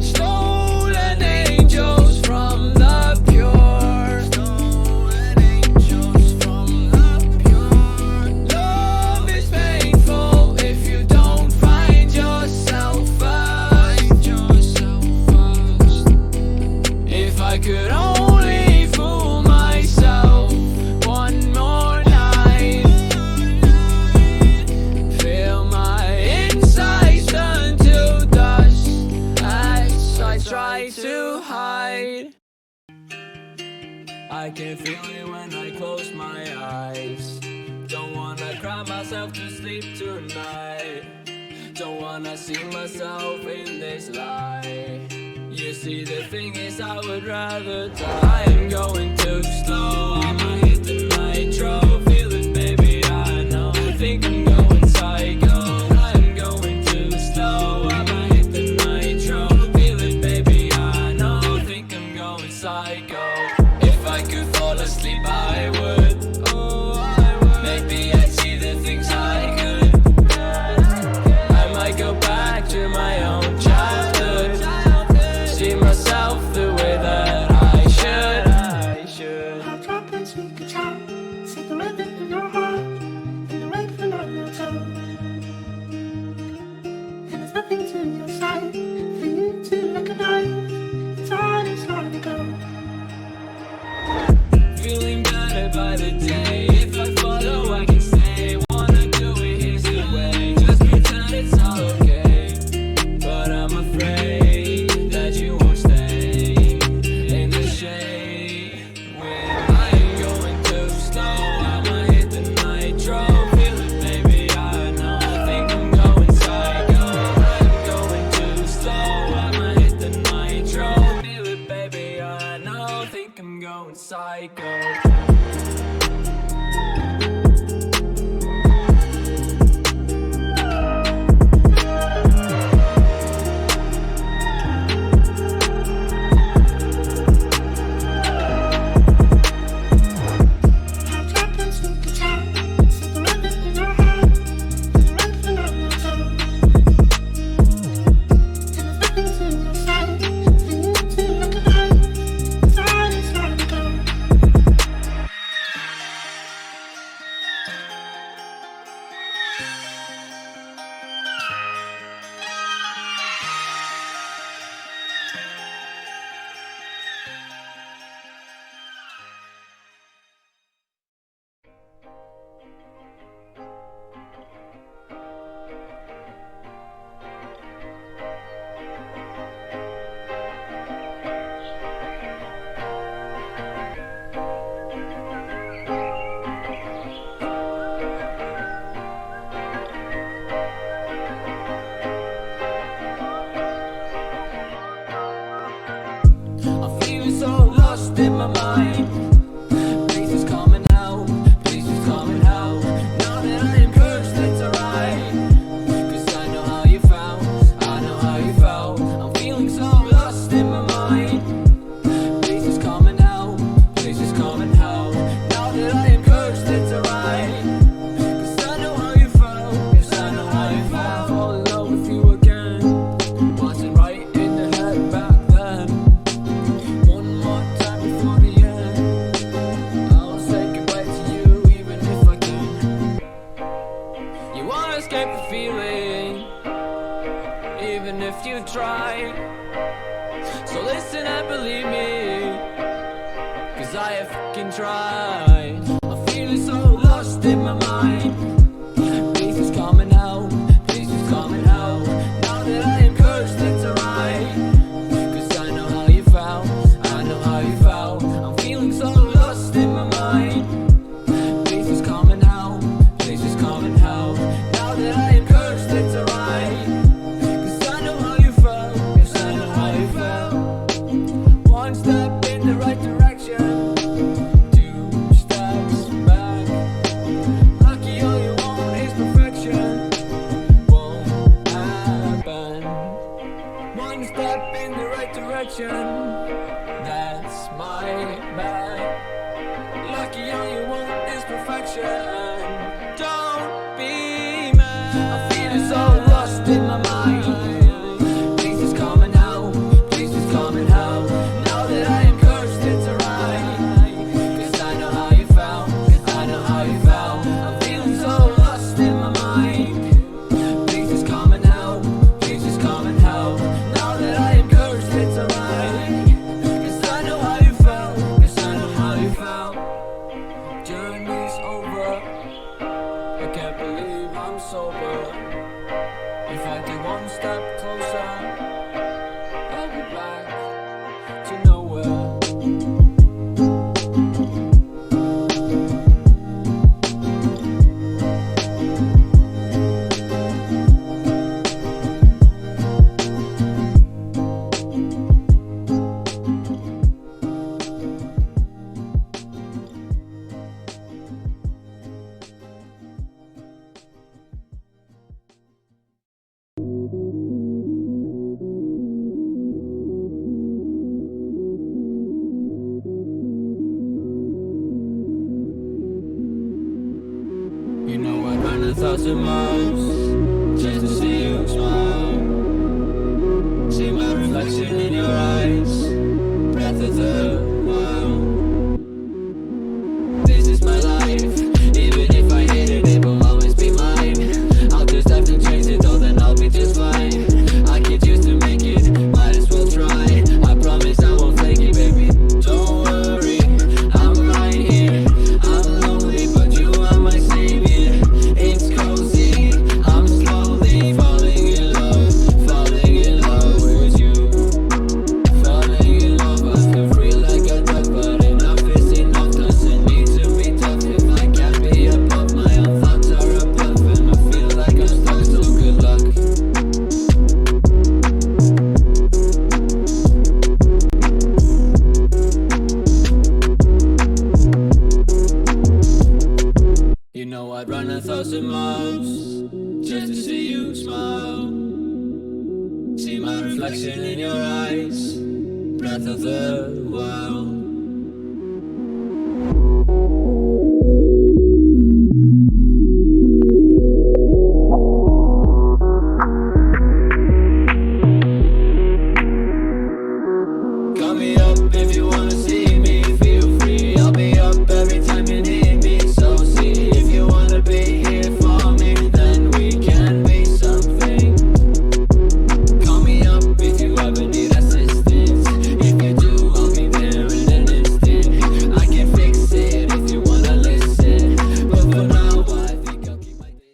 Stolen angels from the pure. Stolen angels from the pure. Love is painful if you don't find yourself first. If I could only fool myself one more night, feel my insides turn to dust as I try to hide. I can feel it when I close my eyes. Don't wanna cry myself to sleep tonight. Don't wanna see myself in this lie. You see, the thing is, I would rather die. I am going too slow, I'ma hit the nitro. Feel it, baby, I know. I think I'm going psycho. I am going too slow, I'ma hit the nitro. Feel it, baby, I know. I think I'm going psycho. If I could fall asleep, I would. Oh, I would. Maybe I'd see the things I could. I might go back to my own childhood. See myself the way that I should. I'll drop and speak a child. See the rhythm in your heart and the raven on your tongue. And there's nothing to your side for you to recognize. It's hard to go. Feeling better by the day. If I follow, I can stay. Wanna do it, here's the way. Just pretend it's all okay. But I'm afraid that you won't stay in the shade. When I am going too slow, I'ma hit the nitro. Feel it, baby, I know. I think I'm going psycho. I'm going too slow, I'ma hit the nitro. Feel it, baby, I know. I think I'm going psycho. I'll drop and speak a child. See the rhythm in your heart and the raven on your tongue. And there's nothing to your side for you to recognize. It's hard to go. I'm feeling so lost in my mind. Places coming out, places coming out. Now that I am cursed, it's alright. Cause I know how you felt, I know how you felt. I'm feeling so lost in my mind. Places coming out, places coming out. Now that I am cursed, it's alright. Cause I know how you felt, cause I know how you felt. Fall in love with you again. Wasn't right in the head back then. One more time before the end. I'll say goodbye to you even if I can. You wanna escape the feeling, even if you try. So listen and believe me, cause I have fucking tried. I'm feeling so lost in my mind. Places coming out, places coming out. Now that I am cursed, it's alright. Cause I know how you felt, I know how you felt. I'm feeling so lost in my mind. Places coming out, places coming out. Now that I am cursed, it's alright. Cause I know how you felt, cause I know how you felt. One step in the right direction, two steps back. Lucky all you sober. If I get one step closer, I'll be back to nowhere. You know I'd run 1,000 miles just to see you smile. See my reflection in your eyes, breath of the wild. This is my life, even if I hate it, it will always be mine. I'll just have to chase it all, then I'll be just fine. I can't choose to make it, might as well try. I promise I won't fake it, baby. Don't worry, I'm right here. I'm lonely, but you are my savior. It's cozy, I'm slowly falling in love with you. Falling in love, I feel free like a duck, but enough is enough. Doesn't need to be tough if I can't be above. My own thoughts are above, and I feel like I'm stuck, so good luck. You know I'd run 1,000 miles just to see you smile. See my reflection in your eyes, breath of the wild. Call me up if you wanna see me, feel free. I'll be up every time you need me. So see if you wanna be here for me, then we can be something. Call me up if you ever need assistance. If you do, I'll be there in an instant. I can fix it if you wanna listen, but for now I think I'll keep my distance.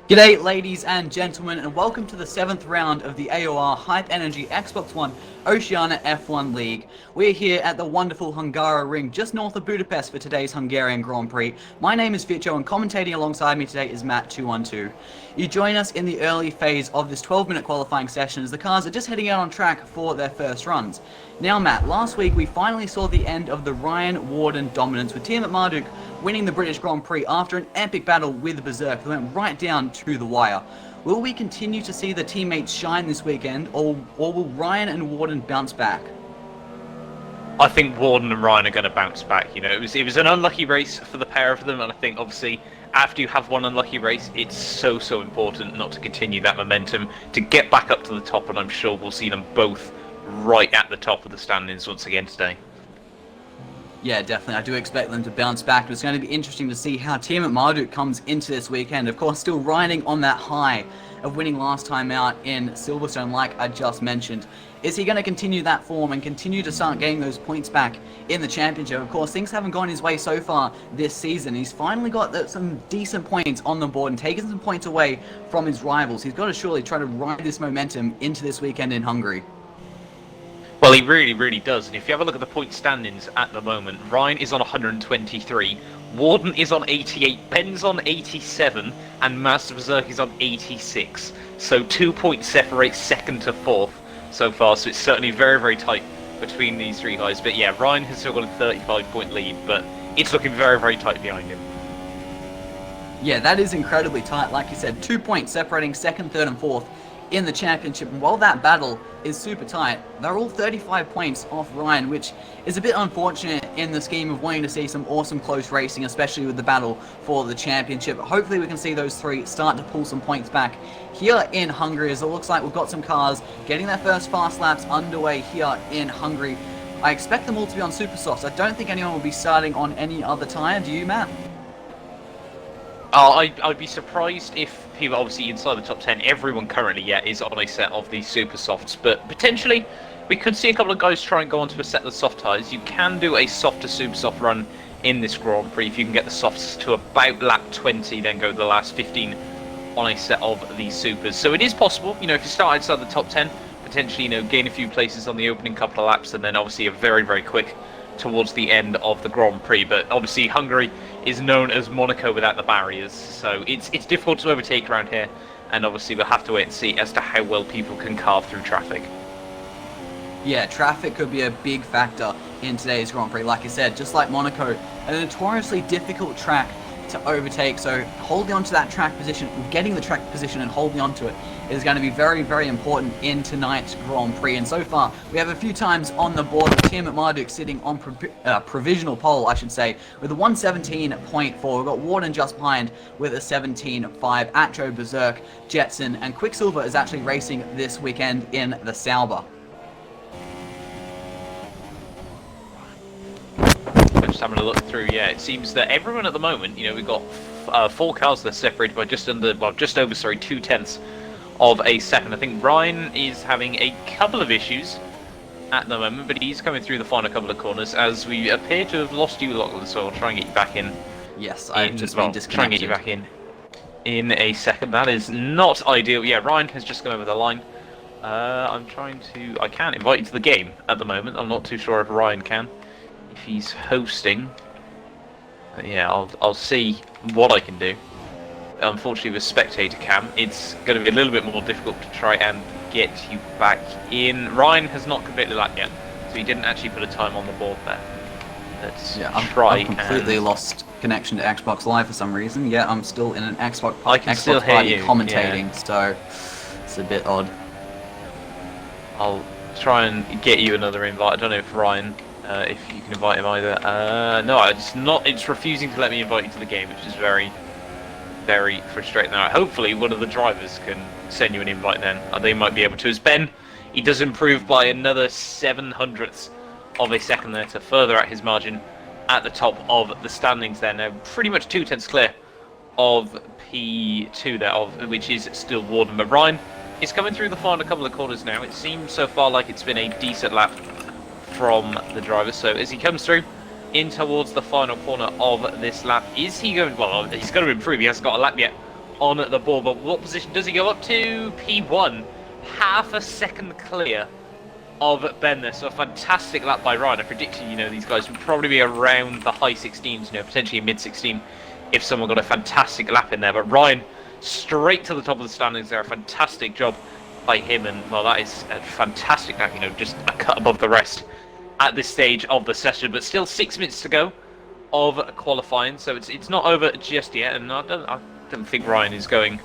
G'day ladies and gentlemen, and welcome to the 7th round of the AOR Hype Energy Xbox One Oceania F1 League. We're here at the wonderful Hungarian Ring just north of Budapest for today's Hungarian Grand Prix. My name is Fitcho, and commentating alongside me today is Matt212. You join us in the early phase of this 12-minute qualifying session as the cars are just heading out on track for their first runs. Now Matt, last week we finally saw the end of the Ryan Warden dominance with Team at Marduk winning the British Grand Prix after an epic battle with Berserk that went right down to the wire. Will we continue to see the teammates shine this weekend, or will Ryan and Warden bounce back? I think Warden and Ryan are going to bounce back. You know, it was an unlucky race for the pair of them, and I think obviously after you have one unlucky race, it's so important not to continue that momentum, to get back up to the top, and I'm sure we'll see them both right at the top of the standings once again today. Yeah, definitely. I do expect them to bounce back. It's going to be interesting to see how Team at Marduk comes into this weekend. Of course, still riding on that high of winning last time out in Silverstone, like I just mentioned. Is he going to continue that form and continue to start getting those points back in the championship? Of course, things haven't gone his way so far this season. He's finally got some decent points on the board and taken some points away from his rivals. He's got to surely try to ride this momentum into this weekend in Hungary. Well, he really does. And if you have a look at the point standings at the moment, Ryan is on 123, Warden is on 88, Ben's on 87, and Master Berserk is on 86. So 2 points separate second to fourth so far, so it's certainly very tight between these three guys. But yeah, Ryan has still got a 35-point lead, but it's looking very tight behind him. Yeah, that is incredibly tight. Like you said, 2 points separating second, third, and fourth in the championship. And while that battle is super tight, they're all 35 points off Ryan, which is a bit unfortunate in the scheme of wanting to see some awesome close racing, especially with the battle for the championship. Hopefully we can see those three start to pull some points back here in Hungary, as it looks like we've got some cars getting their first fast laps underway here in Hungary. I expect them all to be on super softs. I don't think anyone will be starting on any other tyre. Do you, Matt? I'd be surprised if people, obviously inside the top 10, everyone currently is on a set of these super softs, but potentially we could see a couple of guys try and go onto a set of the soft tyres. You can do a soft to super soft run in this Grand Prix if you can get the softs to about lap 20, then go the last 15 on a set of these supers. So it is possible, you know, if you start outside the top 10, potentially, you know, gain a few places on the opening couple of laps, and then obviously a very, very quick towards the end of the Grand Prix. But obviously Hungary is known as Monaco without the barriers, so it's difficult to overtake around here, and obviously we'll have to wait and see as to how well people can carve through traffic. Yeah, traffic could be a big factor in today's Grand Prix. Like I said, just like Monaco, a notoriously difficult track to overtake, so holding on to that track position, getting the track position and holding on to it is going to be very, very important in tonight's Grand Prix. And so far, we have a few times on the board with Tim Marduk sitting on provisional pole, I should say, with a 117.4. We've got Warden just behind with a 17.5. Atcho, Berserk, Jetson, and Quicksilver is actually racing this weekend in the Sauber. Just having a look through, it seems that everyone at the moment, you know, we've got 4 cars that are separated by just over 2/10 of a second. I think Ryan is having a couple of issues at the moment, but he's coming through the final couple of corners as we appear to have lost you, Lachlan, so I'll try and get you back in. Yes, I've just been been disconnected. Try and get you back in a second. That is not ideal. Yeah, Ryan has just gone over the line. I can't invite you to the game at the moment. I'm not too sure if Ryan can, if he's hosting. But yeah, I'll see what I can do. Unfortunately with spectator cam, it's going to be a little bit more difficult to try and get you back in. Ryan has not completed that yet, so he didn't actually put a time on the board there. Let's try. I've completely lost connection to Xbox Live for some reason. Yeah, I'm still in an Xbox still hear party you, commentating, so it's a bit odd. I'll try and get you another invite. I don't know if Ryan, if you can invite him either. No, it's refusing to let me invite you to the game, which is very, very frustrating. Now, hopefully one of the drivers can send you an invite then. They might be able to. As Ben, he does improve by another 7/100ths of a second there to further out his margin at the top of the standings there. Now, pretty much 2/10 clear of P2 there, which is still Warden. But Ryan is coming through the final couple of corners now. It seems so far like it's been a decent lap from the driver. So as he comes through in towards the final corner of this lap, is he going, well, he's going to improve. He hasn't got a lap yet on the board, but what position does he go up to? P1, half a second clear of Ben there. So a fantastic lap by Ryan. I predicted, you know, these guys would probably be around the high 16s, you know, potentially mid 16 if someone got a fantastic lap in there. But Ryan straight to the top of the standings there. A fantastic job by him, and well, that is a fantastic lap, you know, just a cut above the rest at this stage of the session. But still 6 minutes to go of qualifying, so it's not over just yet, and I don't think Ryan is going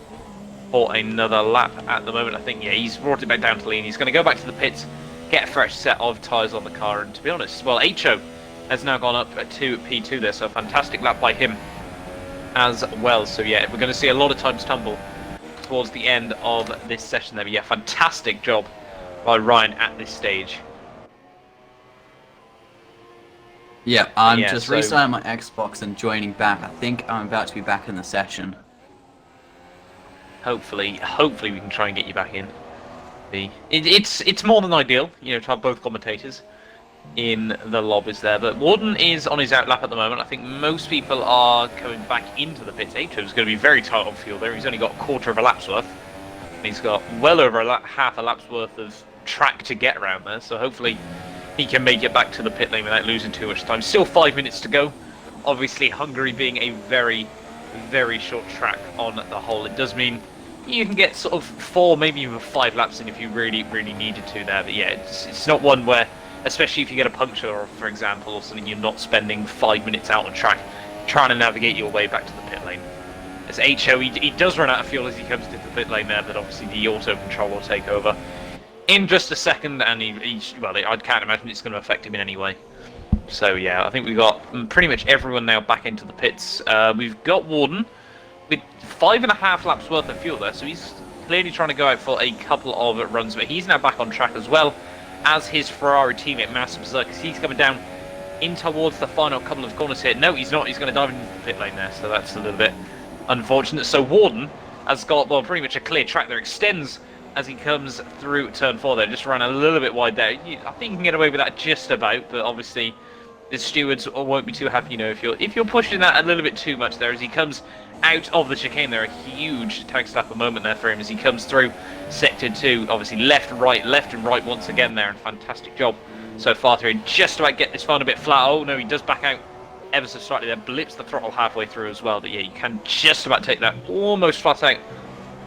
for another lap at the moment. I think, yeah, he's brought it back down to lean. He's going to go back to the pits, get a fresh set of tyres on the car, and to be honest, well, Ho has now gone up to P2 there, so a fantastic lap by him as well. So yeah, we're going to see a lot of times tumble towards the end of this session there. But yeah, fantastic job by Ryan at this stage. Yeah, I'm just restarting my Xbox and joining back. I think I'm about to be back in the session. Hopefully we can try and get you back in. It's more than ideal, you know, to have both commentators in the lobbies there. But Warden is on his outlap at the moment. I think most people are coming back into the pits. Acho's going to be very tight on fuel there. He's only got a quarter of a lap's worth. And he's got well over half a lap's worth of track to get around there. So hopefully he can make it back to the pit lane without losing too much time. Still 5 minutes to go. Obviously, Hungary being a very, very short track on the whole, it does mean you can get sort of 4, maybe even 5 laps in if you really, really needed to there. But yeah, it's not one where, especially if you get a puncture, or for example, or something, you're not spending 5 minutes out on track trying to navigate your way back to the pit lane. As HO, he does run out of fuel as he comes to the pit lane there, but obviously the auto control will take over in just a second, and well, I can't imagine it's going to affect him in any way. So yeah, I think we've got pretty much everyone now back into the pits. We've got Warden with 5.5 laps worth of fuel there, so he's clearly trying to go out for a couple of runs, but he's now back on track as well as his Ferrari teammate Master Berserk, as he's coming down in towards the final couple of corners here. No, he's not. He's going to dive into the pit lane there, so that's a little bit unfortunate. So Warden has got, well, pretty much a clear track there. Extends as he comes through turn 4 there. Just ran a little bit wide there. I think you can get away with that just about, but obviously the stewards won't be too happy, you know, if you're pushing that a little bit too much there as he comes out of the chicane there. A huge tag slapper moment there for him as he comes through sector 2. Obviously left and right once again there, and fantastic job so far through. Just about get this final bit flat. Oh no, he does back out ever so slightly there, blips the throttle halfway through as well. But yeah, you can just about take that almost flat out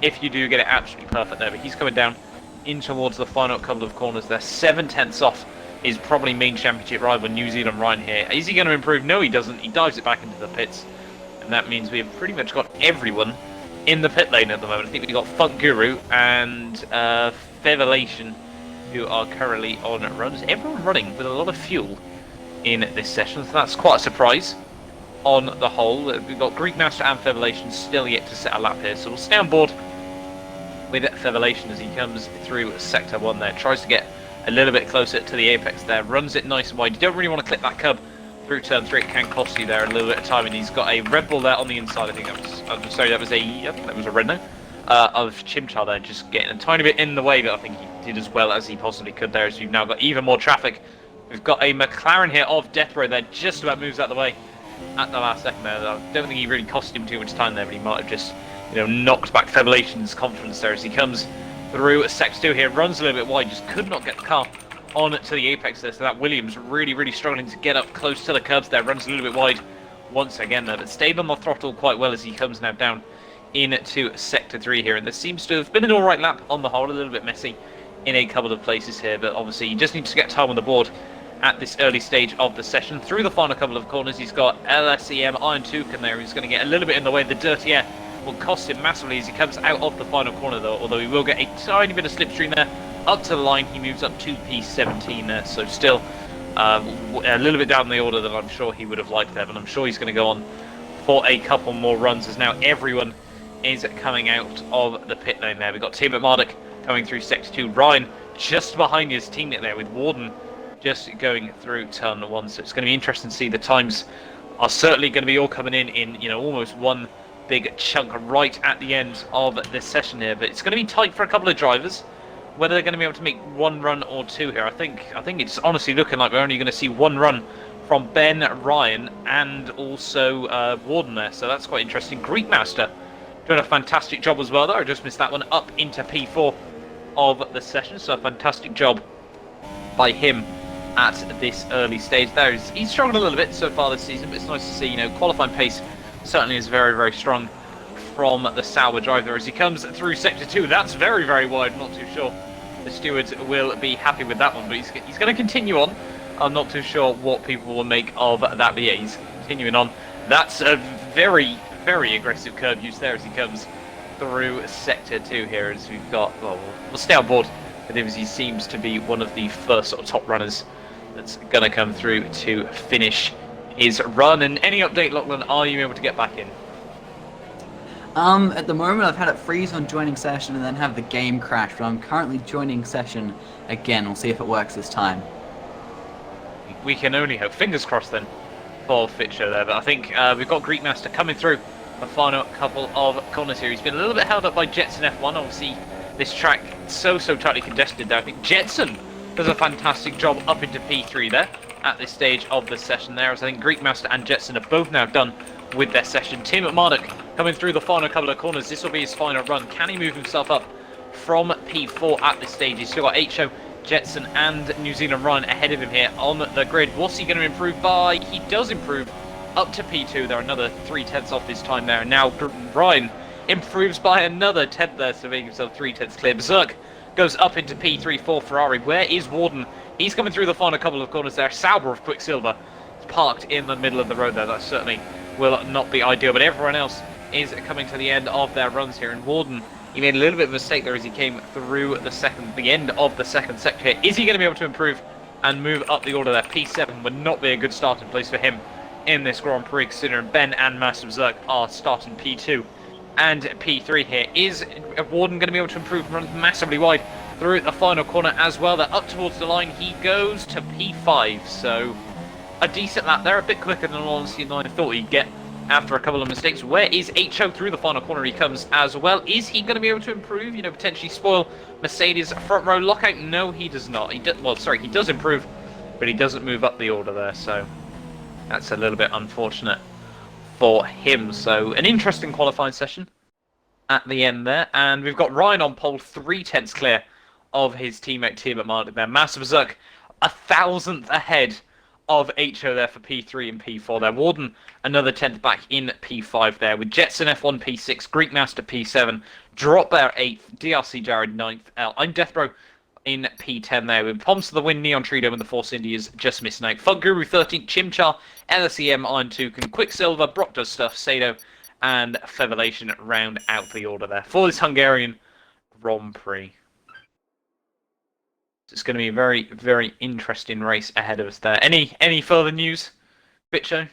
if you do get it absolutely perfect there. But he's coming down in towards the final couple of corners there, 7/10 off his probably main championship rival New Zealand Ryan here. Is he going to improve? No, he doesn't. He dives it back into the pits, and that means we've pretty much got everyone in the pit lane at the moment. I think we've got Funk Guru and Fevelation who are currently on runs. Everyone running with a lot of fuel in this session, so that's quite a surprise on the whole. We've got Greek Master and Fevelation still yet to set a lap here, so we'll stay on board with Fevelation as he comes through sector 1 there. Tries to get a little bit closer to the apex there, runs it nice and wide. You don't really want to clip that curb through turn 3, it can cost you there a little bit of time, and he's got a Red Bull there on the inside. I think that was, I'm sorry, that was a red no, of Chimchar there, just getting a tiny bit in the way, but I think he did as well as he possibly could there, as we've now got even more traffic. We've got a McLaren here of Deathrow there, just about moves out of the way at the last second there. I don't think he really cost him too much time there, but he might have just, you know, knocked back Fevelation's confidence there as he comes through sector 2 here, runs a little bit wide, just could not get the car on to the apex there, so that Williams really struggling to get up close to the curbs there, runs a little bit wide once again there, but stayed on the throttle quite well as he comes now down into sector 3 here, and there seems to have been an alright lap on the whole, a little bit messy in a couple of places here, but obviously you just need to get time on the board at this early stage of the session. Through the final couple of corners, he's got LSEM Iron Toucan there, who's going to get a little bit in the way. The dirty air will cost him massively as he comes out of the final corner though, although he will get a tiny bit of slipstream there. Up to the line, he moves up to P17 there, so still a little bit down the order that I'm sure he would have liked there, but I'm sure he's going to go on for a couple more runs as now everyone is coming out of the pit lane there. We've got Team Marduk coming through sector 2, Ryan just behind his teammate there, with Warden just going through turn 1, so it's going to be interesting to see. The times are certainly going to be all coming in, you know, almost one big chunk right at the end of this session here, but it's going to be tight for a couple of drivers whether they're going to be able to make one run or two here. I think it's honestly looking like we're only going to see one run from Ben, Ryan, and also Warden there, so that's quite interesting. Greek Master doing a fantastic job as well there. I just missed that one, up into P4 of the session, so a fantastic job by him at this early stage there. He's struggled a little bit so far this season, but it's nice to see, you know, qualifying pace certainly is very strong from the Sauber driver as he comes through sector 2. That's very wide. I'm not too sure the stewards will be happy with that one, but he's going to continue on. I'm not too sure what people will make of that, but yeah, he's continuing on. That's a very aggressive curb use there as he comes through sector 2 here, as we've got, well, we'll stay on board with him as he seems to be one of the first sort of top runners that's going to come through to finish his run. And any update, Lachlan, are you able to get back in? At the moment I've had it freeze on joining session and then have the game crash, but I'm currently joining session again. We'll see if it works this time. We can only hope. Fingers crossed then for Fitcho there, but I think we've got Greek Master coming through the final couple of corners here. He's been a little bit held up by Jetson F1. Obviously this track so tightly congested there. I think Jetson does a fantastic job up into P3 there at this stage of the session there, as I think Greek Master and Jetson are both now done with their session. Tim Marduk coming through the final couple of corners. This will be his final run. Can he move himself up from P4 at this stage? He's still got H.O., Jetson and New Zealand Ryan ahead of him here on the grid. What's he going to improve by? He does improve up to P2 there, another 3/10 off his time there. And now Ryan improves by another 10th there, so making himself 3/10 clear. Berserk goes up into P3 for Ferrari. Where is Warden? He's coming through the final couple of corners there. Sauber of Quicksilver is parked in the middle of the road there. That certainly will not be ideal, but everyone else is coming to the end of their runs here, and Warden, he made a little bit of a mistake there as he came through the end of the second sector here. Is he going to be able to improve and move up the order there? P7 would not be a good starting place for him in this Grand Prix, considering Ben and Master Berserk are starting P2 and P3 here. Is Warden going to be able to improve and run massively wide through the final corner as well? They're up towards the line. He goes to P5, so a decent lap there, a bit quicker than honestly I thought he'd get after a couple of mistakes. Where is HO through the final corner? He comes as well. Is he going to be able to improve, you know, potentially spoil Mercedes' front row lockout? No, he does not. He does improve, but he doesn't move up the order there, so that's a little bit unfortunate for him. So an interesting qualifying session at the end there, and we've got Ryan on pole, 3/10 clear of his teammate Tiamat Martin there. Master Berserk 1,000th ahead of HO there for P3 and P4 there. Warden another 10th back in P5 there, with Jetson F1 P6, Greek Master P7, Drop Bear 8th, DRC Jared 9th, I'm Deathbro in P10 there, with Poms to the win, Neon Trido and the Force Indias just missing out. Fun Guru 13th, Chimchar, LSEM, Iron Toucan, Quicksilver, Brock Does Stuff, Sado, and Featherlation round out the order there for this Hungarian Grand Prix. It's going to be a very, very interesting race ahead of us there. Any further news, Fitcho?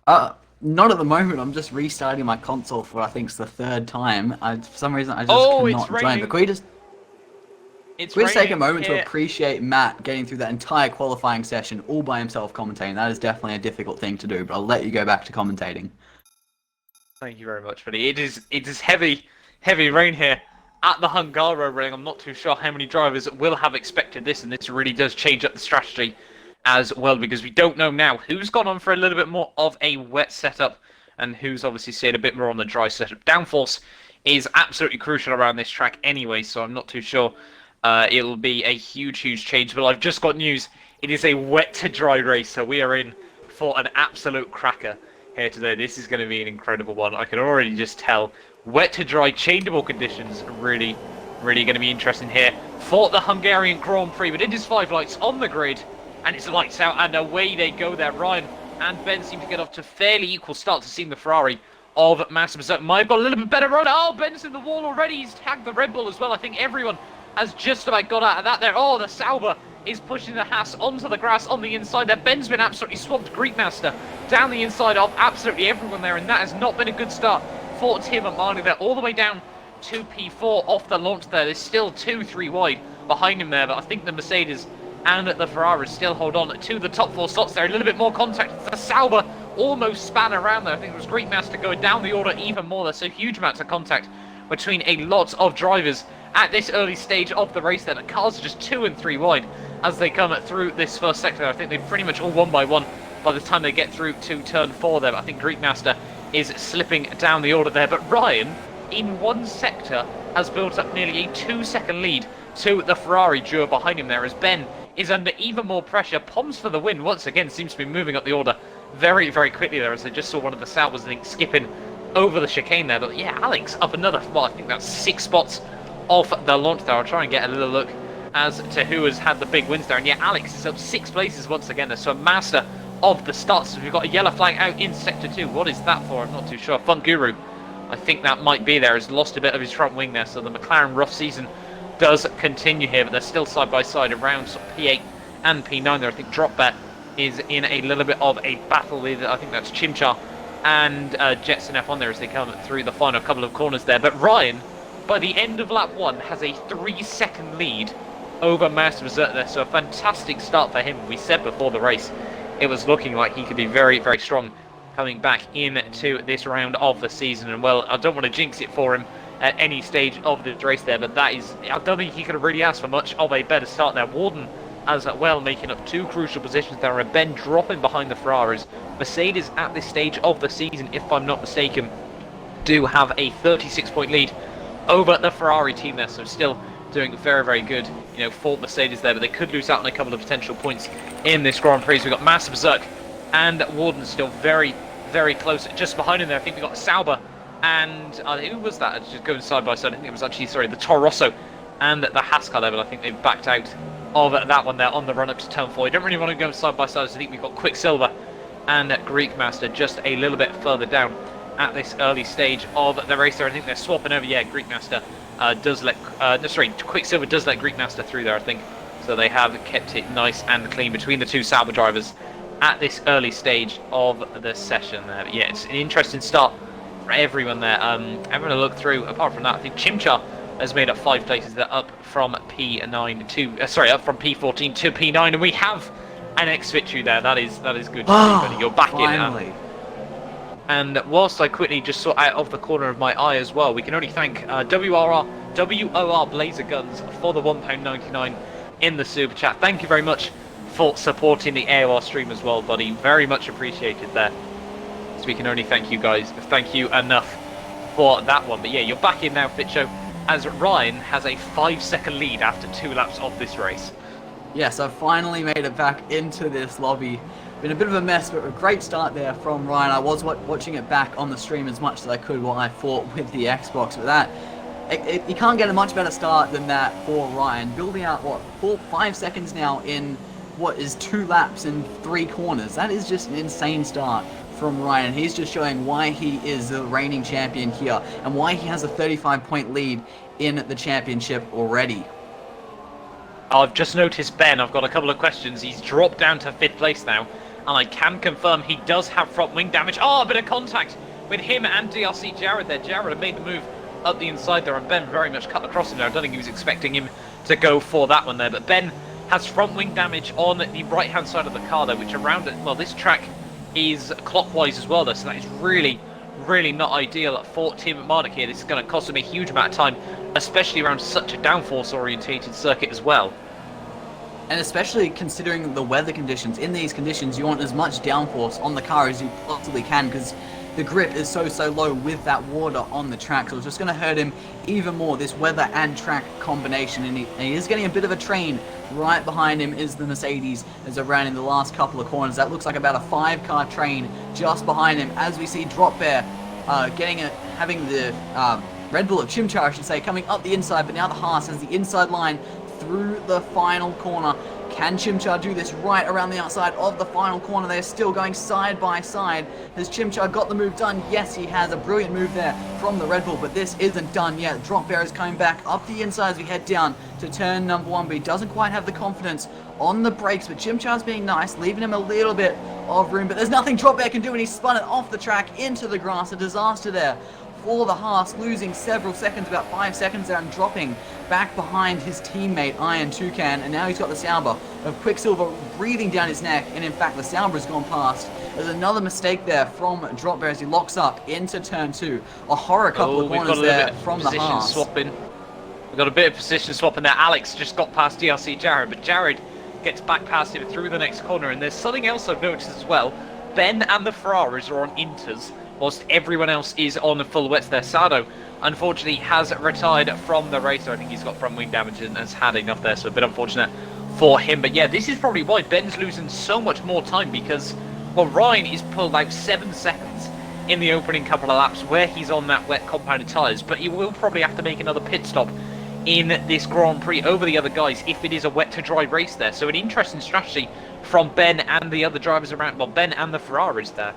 Not at the moment. I'm just restarting my console for I think it's the third time. For some reason I just cannot join. But can we just take a moment to appreciate Matt getting through that entire qualifying session all by himself commentating? That is definitely a difficult thing to do, but I'll let you go back to commentating. Thank you very much, buddy. It is heavy rain here at the Hungaro ring. I'm not too sure how many drivers will have expected this, and this really does change up the strategy as well, because we don't know now who's gone on for a little bit more of a wet setup and who's obviously stayed a bit more on the dry setup. Downforce is absolutely crucial around this track anyway, so I'm not too sure it'll be a huge change. But I've just got news. It is a wet to dry race, so we are in for an absolute cracker here today. This is going to be an incredible one. I can already just tell. Wet to dry, changeable conditions, really going to be interesting here for the Hungarian Grand Prix. But it is 5 lights on the grid, and it's lights out, and away they go there. Ryan and Ben seem to get off to fairly equal starts to seeing the Ferrari of Master Berserk might have got a little bit better run. Oh, Ben's in the wall already. He's tagged the Red Bull as well. I think everyone has just about got out of that there. Oh, the Sauber is pushing the Haas onto the grass on the inside there. Ben's been absolutely swamped. Greek Master down the inside of absolutely everyone there, and that has not been a good start for Tim and Marnie there, all the way down to P4 off the launch there. There's still 2-3 wide behind him there, but I think the Mercedes and the Ferrari still hold on to the top 4 slots there. A little bit more contact. The Sauber almost span around there. I think it was Greek Master going down the order even more there, so huge amounts of contact between a lot of drivers at this early stage of the race there. The cars are just 2 and 3 wide as they come through this first sector. I think they've pretty much all one by one by the time they get through to turn 4 there, but I think Greek Master is slipping down the order there. But Ryan, in one sector, has built up nearly a 2-second lead to the Ferrari duo behind him there, as Ben is under even more pressure. Poms for the win once again seems to be moving up the order very quickly there, as I just saw one of the Saubers, I think, skipping over the chicane there. But yeah, Alex up another, well, I think that's 6 spots off the launch there. I'll try and get a little look as to who has had the big wins there, and yeah, Alex is up 6 places once again there, so a master of the starts. We've got a yellow flag out in sector 2. What is that for? I'm not too sure. Fun Guru, I think that might be there, has lost a bit of his front wing there, so the McLaren rough season does continue here, but they're still side by side around sort of P8 and P9 there. I think Drop Bet is in a little bit of a battle with, I think that's Chimchar and Jetson F1 there as they come through the final couple of corners there. But Ryan, by the end of lap 1, has a 3-second lead over Master Berserk there, so a fantastic start for him. We said before the race it was looking like he could be very strong coming back into this round of the season. And well, I don't want to jinx it for him at any stage of the race there, but that is, I don't think he could have really asked for much of a better start there. Warden as well making up 2 crucial positions there, and Ben dropping behind the Ferraris. Mercedes at this stage of the season, if I'm not mistaken, do have a 36-point lead over the Ferrari team there, so still doing very good, you know, for Mercedes there, but they could lose out on a couple of potential points in this Grand Prix. We've got Master Berserk and Warden still very close. Just behind him there, I think we got Sauber and who was that? Just going side by side. I think it was actually, sorry, the Toro Rosso and the Haskell level. I think they've backed out of that one there on the run up to turn 4. You don't really want to go side by side, so I think we've got Quicksilver and Greek Master just a little bit further down at this early stage of the race there. I think they're swapping over. Yeah, Greekmaster does let, Quicksilver does let Greekmaster through there, I think. So they have kept it nice and clean between the two Sauber drivers at this early stage of the session there. But yeah, it's an interesting start for everyone there. Having a look through, apart from that, I think Chimchar has made up 5 places. They're up from P9 to, up from P14 to P9, and we have an Fitcho there. That is good to see, buddy. You're back Finally. in now. And whilst I quickly just saw out of the corner of my eye as well, we can only thank WOR Blazer Guns for the £1.99 in the super chat. Thank you very much for supporting the AOR stream as well, buddy. Very much appreciated there. So we can only thank you guys. Thank you enough for that one. But yeah, you're back in now, Fitcho, as Ryan has a 5-second lead after 2 laps of this race. Yes, I've finally made it back into this lobby. Been a bit of a mess, but a great start there from Ryan. I was watching it back on the stream as much as I could while I fought with the Xbox. But that, you can't get a much better start than that for Ryan. Building out, what, 5 seconds now in what is 2 laps and 3 corners. That is just an insane start from Ryan. He's just showing why he is the reigning champion here and why he has a 35-point lead in the championship already. I've just noticed Ben. I've got a couple of questions. He's dropped down to 5th place now, and I can confirm he does have front wing damage. Oh, a bit of contact with him and DRC Jared there. Jared made the move up the inside there, and Ben very much cut across him there. I don't think he was expecting him to go for that one there, but Ben has front wing damage on the right-hand side of the car there, which around it, well, this track is clockwise as well though, so that is really not ideal for Team Marduk here. This is going to cost him a huge amount of time, especially around such a downforce orientated circuit as well. And especially considering the weather conditions. In these conditions, you want as much downforce on the car as you possibly can, because the grip is so low with that water on the track. So it's just going to hurt him even more, this weather and track combination. And he is getting a bit of a train. Right behind him is the Mercedes as they're rounding the last couple of corners. That looks like about a 5-car train just behind him, as we see Drop Bear having the Red Bull of Chimchar, I should say, coming up the inside, but now the Haas has the inside line through the final corner. Can Chimchar do this right around the outside of the final corner? They're still going side by side. Has Chimchar got the move done? Yes, he has. A brilliant move there from the Red Bull, but this isn't done yet. Drop Bear is coming back up the inside as we head down to turn number 1, but he doesn't quite have the confidence on the brakes. But Chimchar's being nice, leaving him a little bit of room, but there's nothing Drop Bear can do, and he spun it off the track into the grass. A disaster there for the Haas, losing several seconds, about 5 seconds there, and dropping back behind his teammate Iron Toucan. And now he's got the Sauber of Quicksilver breathing down his neck, and in fact the Sauber has gone past. There's another mistake there from Drop Bear as he locks up into turn 2. A horror couple of corners there from the Haas. Swapping. We've got a bit of position swapping there. Alex just got past DRC Jared, but Jared gets back past him through the next corner. And there's something else I've noticed as well. Ben and the Ferraris are on inters, whilst everyone else is on full wets there. Sado, unfortunately, has retired from the race. I think he's got front wing damage and has had enough there, so a bit unfortunate for him. But yeah, this is probably why Ben's losing so much more time, because, well, Ryan is pulled out 7 seconds in the opening couple of laps where he's on that wet compounded tyres, but he will probably have to make another pit stop in this Grand Prix over the other guys if it is a wet to dry race there. So an interesting strategy from Ben and the other drivers around, well, Ben and the Ferraris there.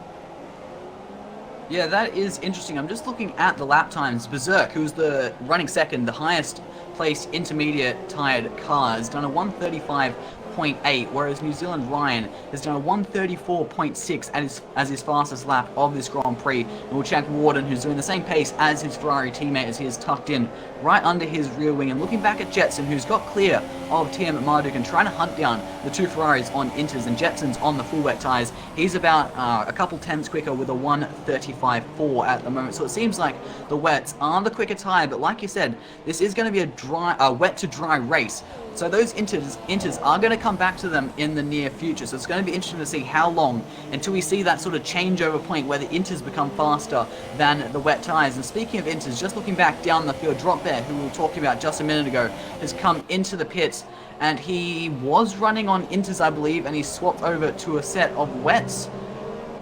Yeah, that is interesting. I'm just looking at the lap times. Berserk, who's the running second, the highest placed intermediate tired car, has done a 135.8, whereas New Zealand Ryan has done a 134.6 as his fastest lap of this Grand Prix. And we'll check Warden, who's doing the same pace as his Ferrari teammate, as he is tucked in right under his rear wing. And looking back at Jetson, who's got clear of Team Marduk and trying to hunt down the 2 Ferraris on inters, and Jetson's on the full wet tyres. He's about a couple tenths quicker with a 135.4 at the moment. So it seems like the wets are the quicker tyre, but like you said, this is going to be a wet to dry race. So those inters are going to come back to them in the near future. So it's going to be interesting to see how long until we see that sort of changeover point where the inters become faster than the wet tyres. And speaking of inters, just looking back down the field, Drop Bear, who we were talking about just a minute ago, has come into the pits, and he was running on inters, I believe, and he swapped over to a set of wets.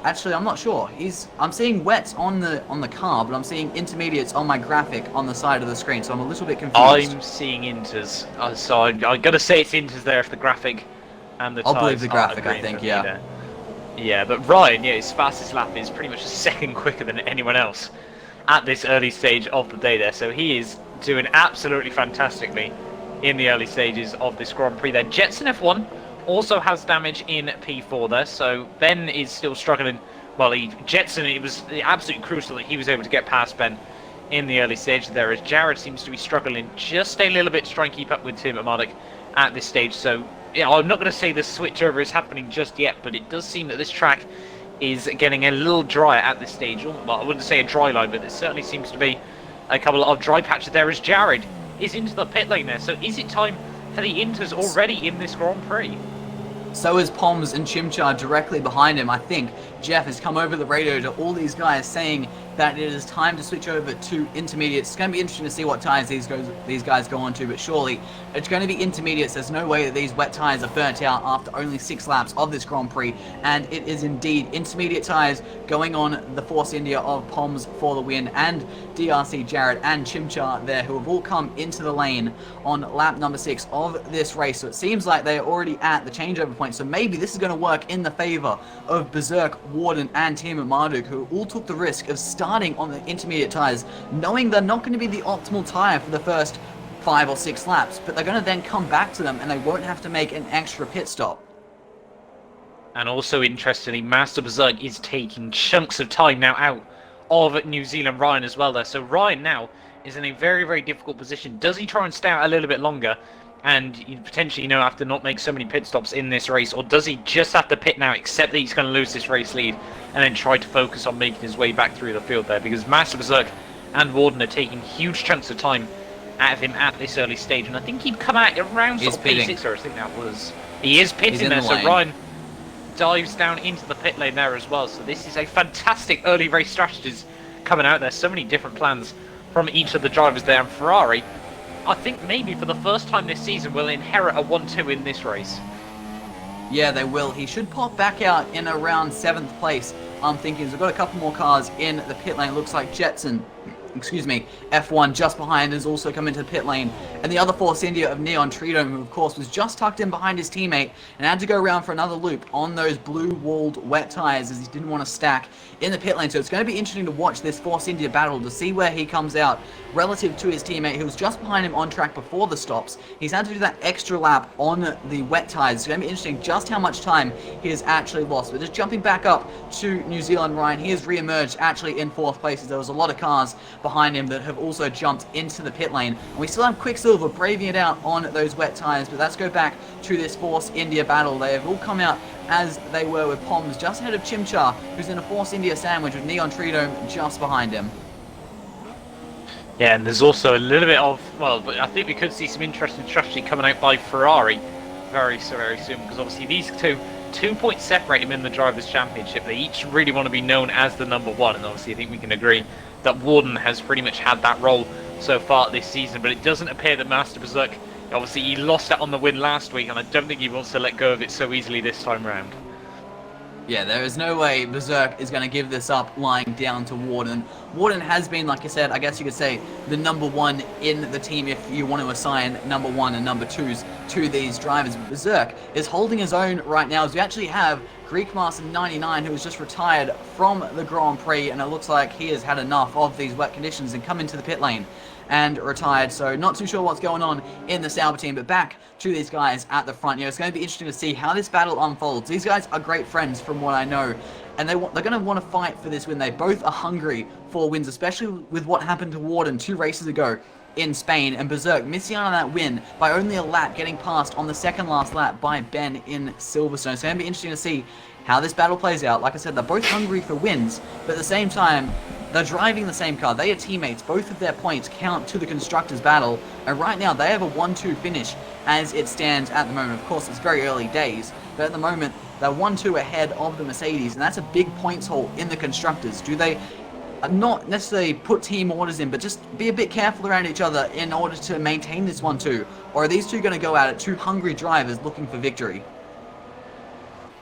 Actually, I'm not sure. I'm seeing wets on the car, but I'm seeing intermediates on my graphic on the side of the screen, so I'm a little bit confused. I'm seeing inters, so I gotta say it's inters there if the graphic and the I'll tyres believe the graphic, are I think, agreeing yeah. there. Yeah, but Ryan, yeah, his fastest lap is pretty much a second quicker than anyone else at this early stage of the day there. So he is doing absolutely fantastically in the early stages of this Grand Prix there. Jetson F1 also has damage in P4 there, so Ben is still struggling. Well, Jetson, it was absolutely crucial that he was able to get past Ben in the early stage there, as Jared seems to be struggling just a little bit to try and keep up with Tim Mardick at this stage. So, yeah, I'm not going to say the switchover is happening just yet, but it does seem that this track is getting a little drier at this stage. Well, I wouldn't say a dry line, but there certainly seems to be a couple of dry patches there as Jared is into the pit lane there. So is it time for the Inters already in this Grand Prix? So is Poms and Chimchar directly behind him. I think Jeff has come over the radio to all these guys saying that it is time to switch over to intermediates. It's going to be interesting to see what tyres these guys go on to, but surely it's going to be intermediates. There's no way that these wet tyres are burnt out after only 6 laps of this Grand Prix, and it is indeed intermediate tyres going on the Force India of Poms for the win, and DRC, Jared and Chimchar there, who have all come into the lane on lap number 6 of this race. So it seems like they're already at the changeover point, so maybe this is going to work in the favour of Berserk, Warden and Tim Marduk, who all took the risk of starting on the intermediate tyres, knowing they're not going to be the optimal tyre for the first 5 or 6 laps, but they're going to then come back to them and they won't have to make an extra pit stop. And also, interestingly, Master Berserk is taking chunks of time now out of New Zealand Ryan as well there. So Ryan now is in a very, very difficult position. Does he try and stay out a little bit longer and potentially, have to not make so many pit stops in this race? Or does he just have to pit now, accept that he's going to lose this race lead, and then try to focus on making his way back through the field there? Because Master Berserk and Warden are taking huge chunks of time out of him at this early stage. And I think he'd come out around sort of P6, or I think that was... He is pitting there, so Ryan dives down into the pit lane there as well. So this is a fantastic early race strategies coming out there. So many different plans from each of the drivers there. And Ferrari, I think maybe for the first time this season, will inherit a 1-2 in this race. Yeah, they will. He should pop back out in around 7th place. I'm thinking we've got a couple more cars in the pit lane. It looks like Jetson, F1 just behind has also come into the pit lane. And the other Force India of Neon Tridome, who of course was just tucked in behind his teammate and had to go around for another loop on those blue-walled wet tyres as he didn't want to stack in the pit lane. So it's going to be interesting to watch this Force India battle to see where he comes out relative to his teammate who was just behind him on track before the stops. He's had to do that extra lap on the wet tyres. It's going to be interesting just how much time he has actually lost. But just jumping back up to New Zealand Ryan, he has re-emerged actually in 4th place. There was a lot of cars behind him that have also jumped into the pit lane. And we still have Quicksilver braving it out on those wet tyres, but let's go back to this Force India battle. They have all come out as they were, with Poms just ahead of Chimchar, who's in a Force India sandwich with Neon Tridome just behind him. Yeah, and there's also a little bit of, well, I think we could see some interesting strategy coming out by Ferrari very soon, because obviously these 2 points separate him in the Drivers' Championship. They each really want to be known as the number 1, and obviously I think we can agree that Warden has pretty much had that role so far this season, but it doesn't appear that Master Berserk, obviously he lost out on the win last week, and I don't think he wants to let go of it so easily this time round. Yeah, there is no way Berserk is going to give this up lying down to Warden. Warden has been, like I said, I guess you could say, the number 1 in the team if you want to assign number 1 and number 2s to these drivers. Berserk is holding his own right now, as we actually have Greekmaster 99, who has just retired from the Grand Prix, and it looks like he has had enough of these wet conditions and come into the pit lane and retired. So not too sure what's going on in the Sauber team, but back to these guys at the front. It's going to be interesting to see how this battle unfolds. These guys are great friends from what I know, and they're going to want to fight for this win. They both are hungry for wins, especially with what happened to Warden 2 races ago in Spain, and Berserk missing out on that win by only a lap, getting passed on the second last lap by Ben in Silverstone. So it's going to be interesting to see how this battle plays out. Like I said, they're both hungry for wins, but at the same time, they're driving the same car. They are teammates. Both of their points count to the Constructors' battle, and right now they have a 1-2 finish as it stands at the moment. Of course, it's very early days, but at the moment, they're 1-2 ahead of the Mercedes, and that's a big points haul in the Constructors. Do they not necessarily put team orders in, but just be a bit careful around each other in order to maintain this 1-2? Or are these two going to go at it, 2 hungry drivers looking for victory?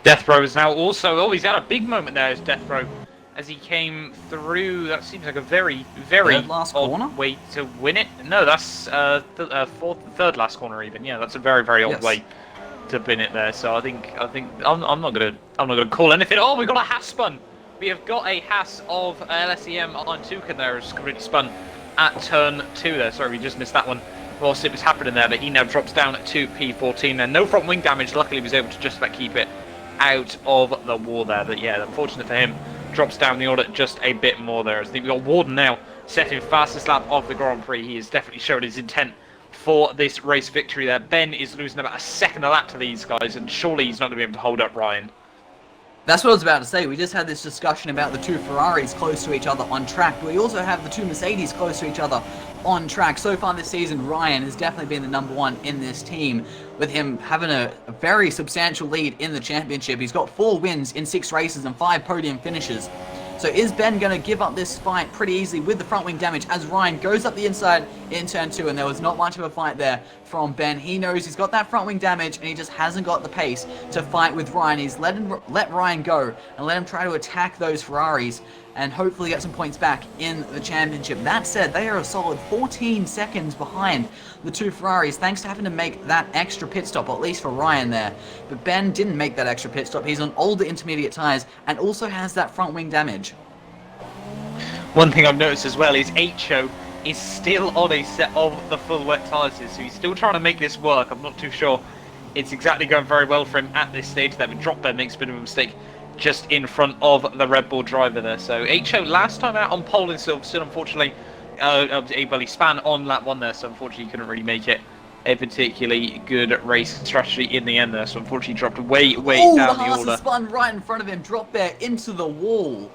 Deathrow is now also, he's had a big moment there as Deathrow, as he came through. That seems like a very last odd corner way to win it. No, that's third last corner even. Yeah, that's a very odd way to bin it there. So I think I'm not gonna call anything. Oh, we got a Haas spun. We have got a Haas of LSEM on Tucan there, who's completely spun at turn 2 there. Sorry, we just missed that one whilst it was happening there, but he now drops down to P14 there. No front wing damage. Luckily, he was able to just about keep it out of the wall there. But yeah, unfortunate for him, drops down the order just a bit more there. I think we've got Warden now setting fastest lap of the Grand Prix. He has definitely showed his intent for this race victory there. Ben is losing about a second a lap to these guys, and surely he's not going to be able to hold up Ryan. That's what I was about to say. We just had this discussion about the two Ferraris close to each other on track, but we also have the two Mercedes close to each other on track. So far this season, Ryan has definitely been the number one in this team, with him having a very substantial lead in the championship. He's got 4 wins in 6 races and 5 podium finishes. So is Ben going to give up this fight pretty easily with the front wing damage as Ryan goes up the inside in turn 2, and there was not much of a fight there from Ben. He knows he's got that front wing damage and he just hasn't got the pace to fight with Ryan. He's let Ryan go and let him try to attack those Ferraris and hopefully get some points back in the championship. That said, they are a solid 14 seconds behind the two Ferraris, thanks to having to make that extra pit stop, at least for Ryan there. But Ben didn't make that extra pit stop. He's on older intermediate tyres and also has that front wing damage. One thing I've noticed as well is Hho is still on a set of the full wet tyres, so he's still trying to make this work. I'm not too sure it's exactly going very well for him at this stage. That drop there makes a bit of a mistake just in front of the Red Bull driver there. So Hho last time out on pole in Silverstone, unfortunately, he span on lap 1 there, so unfortunately he couldn't really make it a particularly good race strategy in the end there. So unfortunately he dropped way down the order. Spun right in front of him, dropped there into the wall.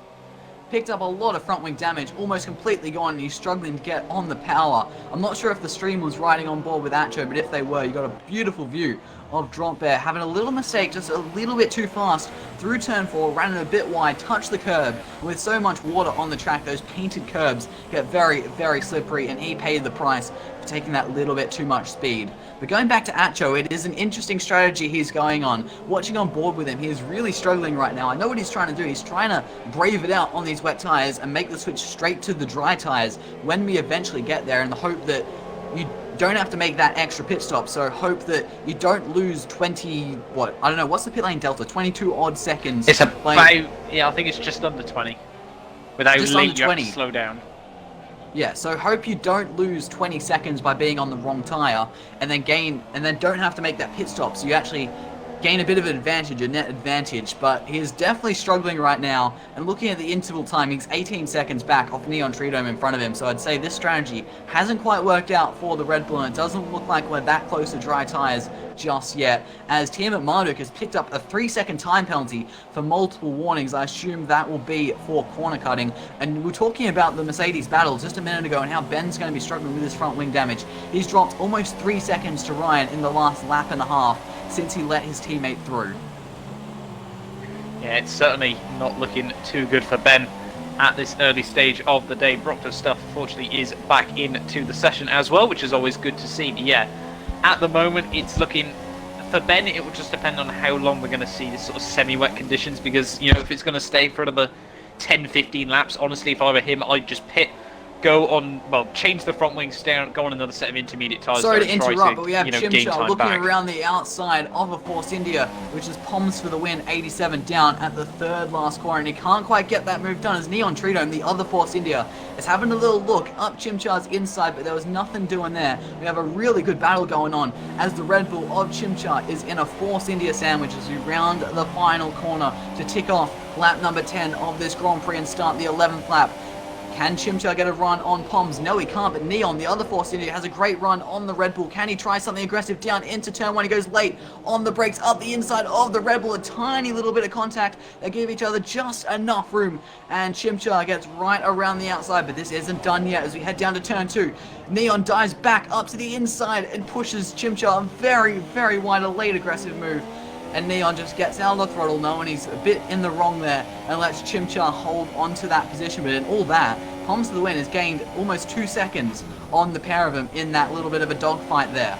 Picked up a lot of front wing damage, almost completely gone, and he's struggling to get on the power. I'm not sure if the stream was riding on board with Hho, but if they were, you got a beautiful view of Drop Bear having a little mistake, just a little bit too fast through turn 4, ran it a bit wide, touched the curb. And with so much water on the track, those painted curbs get very slippery, and he paid the price for taking that little bit too much speed. But going back to Hho, it is an interesting strategy he's going on. Watching on board with him, he is really struggling right now. I know what he's trying to do. He's trying to brave it out on these wet tyres and make the switch straight to the dry tyres when we eventually get there, in the hope that you don't have to make that extra pit stop. So hope that you don't lose 20, I don't know, what's the pit lane delta? 22 odd seconds. It's about, yeah, I think it's just under 20. Without late, you have to slow down. Yeah, so hope you don't lose 20 seconds by being on the wrong tyre, and then don't have to make that pit stop, so you actually gain a bit of an advantage, a net advantage. But he is definitely struggling right now, and looking at the interval time, he's 18 seconds back off Neon Tridome in front of him, so I'd say this strategy hasn't quite worked out for the Red Bull, and it doesn't look like we're that close to dry tyres just yet, as Team at Marduk has picked up a 3-second time penalty for multiple warnings. I assume that will be for corner cutting. And we were talking about the Mercedes battle just a minute ago and how Ben's going to be struggling with his front wing damage. He's dropped almost 3 seconds to Ryan in the last lap and a half since he let his teammate through. Yeah, it's certainly not looking too good for Ben at this early stage of the day. Brock's stuff, fortunately, is back into the session as well, which is always good to see. But yeah, at the moment, it's looking, for Ben, it will just depend on how long we're going to see this sort of semi-wet conditions, because, you know, if it's going to stay for another 10-15 laps, honestly, if I were him, I'd just change the front wings down, go on another set of intermediate tyres. Sorry to interrupt, but we have Chimchar looking around the outside of a Force India, which is Poms for the win, 87 down at the 3rd last corner, and he can't quite get that move done as Neon Tridome, the other Force India, is having a little look up Chimchar's inside, but there was nothing doing there. We have a really good battle going on as the Red Bull of Chimchar is in a Force India sandwich as we round the final corner to tick off lap number 10 of this Grand Prix and start the 11th lap. Can Chimchar get a run on Poms? No, he can't, but Neon, the other Force India, has a great run on the Red Bull. Can he try something aggressive down into turn 1? He goes late on the brakes up the inside of the Red Bull. A tiny little bit of contact. They give each other just enough room, and Chimchar gets right around the outside, but this isn't done yet as we head down to turn 2. Neon dives back up to the inside and pushes Chimchar very wide, a late aggressive move. And Neon just gets out of the throttle, knowing he's a bit in the wrong there, and lets Chimchar hold onto that position. But in all that, Poms to the win has gained almost 2 seconds on the pair of them in that little bit of a dogfight there.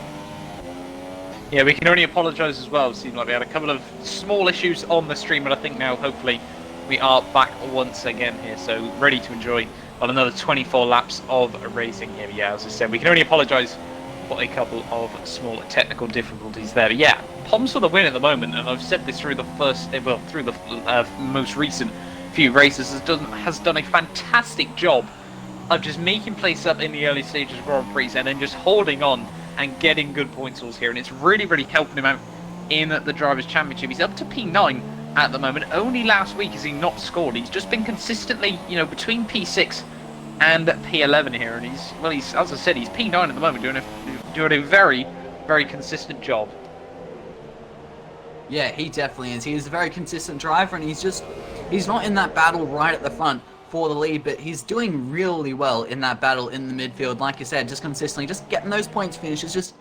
Yeah, we can only apologise as well. It seemed like we had a couple of small issues on the stream, but I think now, hopefully, we are back once again here. So, ready to enjoy another 24 laps of racing here. Yeah, as I said, we can only apologise for a couple of small technical difficulties there. But yeah, Pom's for the win at the moment, and I've said this through the most recent few races, has done a fantastic job of just making place up in the early stages of Grand Prix and then just holding on and getting good point totals here, and it's really, really helping him out in the Drivers' Championship. He's up to P9 at the moment. Only last week has he not scored. He's just been consistently, between P6 and P11 here, and he's as I said, he's P9 at the moment, doing a very, very consistent job. Yeah, he definitely is. He is a very consistent driver, and he's not in that battle right at the front for the lead, but he's doing really well in that battle in the midfield. Like I said, just consistently, just getting those points finishes, just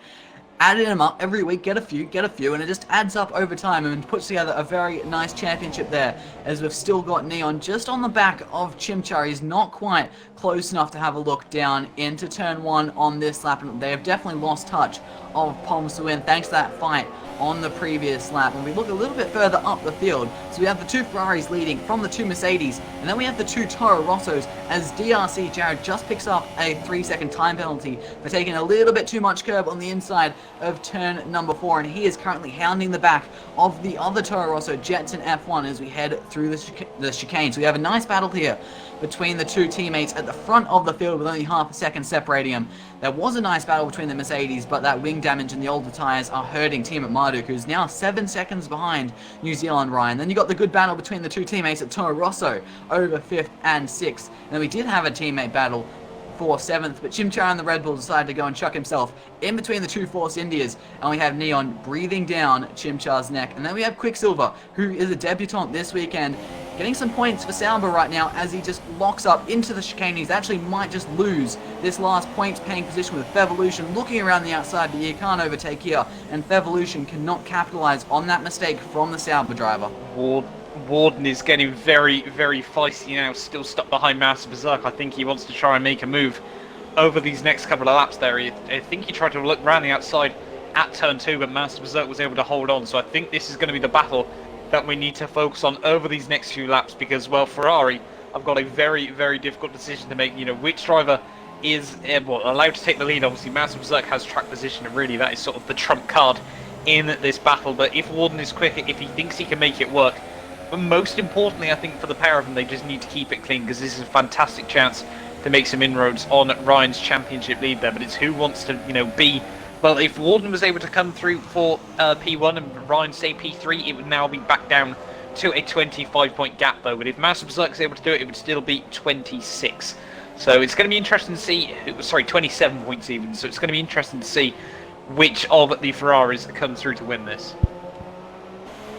adding them up every week, get a few, and it just adds up over time and puts together a very nice championship there, as we've still got Neon just on the back of Chimchar. He's not quite close enough to have a look down into turn 1 on this lap, and they have definitely lost touch of Poms to win thanks to that fight on the previous lap. And we look a little bit further up the field, so we have the 2 Ferraris leading from the 2 Mercedes, and then we have the 2 Toro Rossos, as DRC Jared just picks up a 3-second time penalty for taking a little bit too much curb on the inside of turn number 4, and he is currently hounding the back of the other Toro Rosso, Jetson F1, as we head through the chicane. So we have a nice battle here between the 2 teammates at the front of the field with only half a second separating them. There was a nice battle between the Mercedes, but that wing damage and the older tyres are hurting Team at Marduk, who's now 7 seconds behind New Zealand Ryan. Then you got the good battle between the 2 teammates at Toro Rosso over 5th and 6th. And then we did have a teammate battle for 7th, but Chimchar and the Red Bull decided to go and chuck himself in between the 2 Force Indias, and we have Neon breathing down Chimchar's neck. And then we have Quicksilver, who is a debutant this weekend, getting some points for Sauber right now as he just locks up into the chicane. He's actually might just lose this last points paying position with Fevolution looking around the outside, but he can't overtake here, and Fevolution cannot capitalize on that mistake from the Sauber driver. Warden is getting very, very feisty now, still stuck behind Master Berserk. I think he wants to try and make a move over these next couple of laps there. I think he tried to look around the outside at turn 2, but Master Berserk was able to hold on. So I think this is going to be the battle that we need to focus on over these next few laps, because, well, Ferrari have got a very, very difficult decision to make. Which driver is allowed to take the lead. Obviously, Master Berserk has track position, and really that is sort of the trump card in this battle. But if Warden is quicker, if he thinks he can make it work, but most importantly, I think for the pair of them, they just need to keep it clean, because this is a fantastic chance to make some inroads on Ryan's championship lead there. But it's who wants to, be... Well, if Warden was able to come through for P1 and Ryan say P3, it would now be back down to a 25-point gap, though. But if Master Berserk is able to do it, it would still be 26. So it's going to be interesting to see... 27 points even. So it's going to be interesting to see which of the Ferraris come through to win this.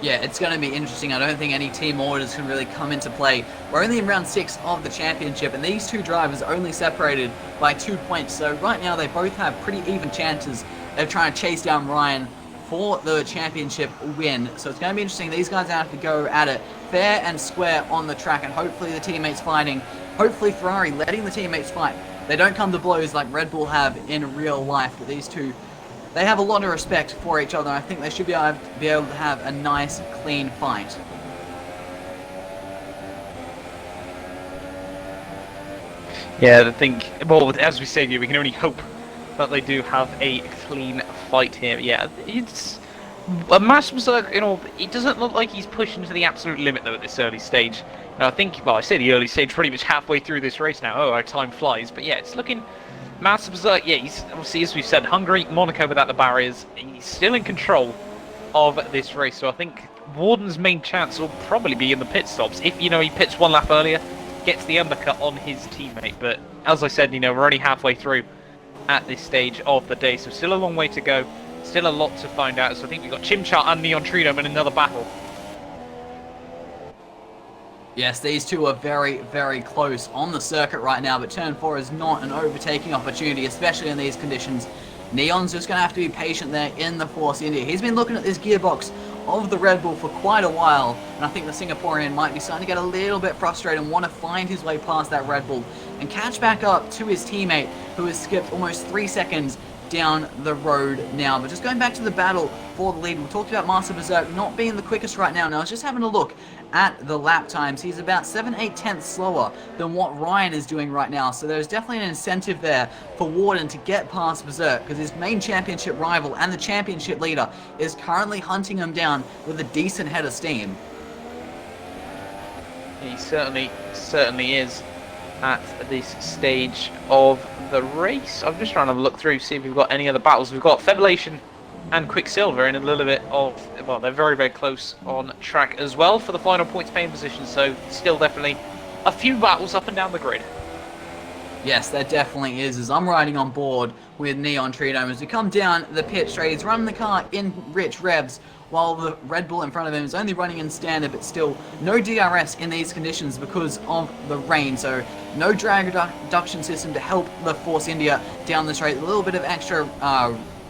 Yeah, it's going to be interesting. I don't think any team orders can really come into play. We're only in round 6 of the championship, and these 2 drivers are only separated by 2 points. So right now they both have pretty even chances of trying to chase down Ryan for the championship win. So it's going to be interesting. These guys have to go at it fair and square on the track, and hopefully the teammates fighting. Hopefully Ferrari letting the teammates fight. They don't come to blows like Red Bull have in real life, but these 2... they have a lot of respect for each other, and I think they should be able to have a nice, clean fight. Yeah, I think, well, as we said here, we can only hope that they do have a clean fight here. Yeah, it's... Master Berserk, it doesn't look like he's pushing to the absolute limit, though, at this early stage. I think, well, I say the early stage, pretty much halfway through this race now. Oh, our time flies. But yeah, it's looking... Master Berserk, yeah, he's obviously, as we've said, Hungary, Monaco without the barriers. He's still in control of this race, so I think Warden's main chance will probably be in the pit stops. If, he pits 1 lap earlier, gets the undercut on his teammate. But as I said, we're already halfway through at this stage of the day, so still a long way to go. Still a lot to find out. So I think we've got Chimchar and Neon Trinome in another battle. Yes, these 2 are very, very close on the circuit right now, but turn 4 is not an overtaking opportunity, especially in these conditions. Neon's just going to have to be patient there in the Force India. He's been looking at this gearbox of the Red Bull for quite a while, and I think the Singaporean might be starting to get a little bit frustrated and want to find his way past that Red Bull and catch back up to his teammate, who has skipped almost 3 seconds down the road now. But just going back to the battle for the lead, we talked about Master Berserk not being the quickest right now. Now I was just having a look at the lap times. He's about 7/8 tenths slower than what Ryan is doing right now. So there's definitely an incentive there for Warden to get past Berserk, because his main championship rival and the championship leader is currently hunting him down with a decent head of steam. He certainly is at this stage of the race. I'm just trying to look through, see if we've got any other battles. We've got Febulation and Quicksilver in a little bit of, well, they're very, very close on track as well for the final points paying position, so still definitely a few battles up and down the grid. Yes, that definitely is, as I'm riding on board with Neon Tridome. As we come down the pit straight, he's running the car in rich revs, while the Red Bull in front of him is only running in standard, but still no DRS in these conditions because of the rain. So no drag reduction system to help the Force India down the straight. A little bit of extra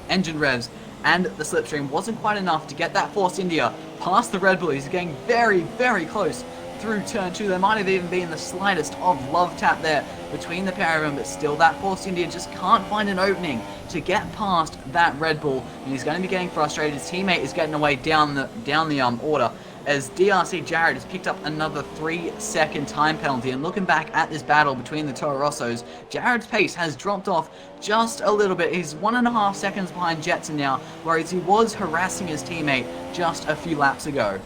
engine revs and the slipstream wasn't quite enough to get that Force India past the Red Bull. He's getting very, very close through turn 2. There might have even been the slightest of love tap there between the pair of them, but still that Force India just can't find an opening to get past that Red Bull, and he's going to be getting frustrated. His teammate is getting away down the order, as DRC Jared has picked up another 3-second time penalty. And looking back at this battle between the Toro Rossos, Jared's pace has dropped off just a little bit. He's 1.5 seconds behind Jetson now, whereas he was harassing his teammate just a few laps ago.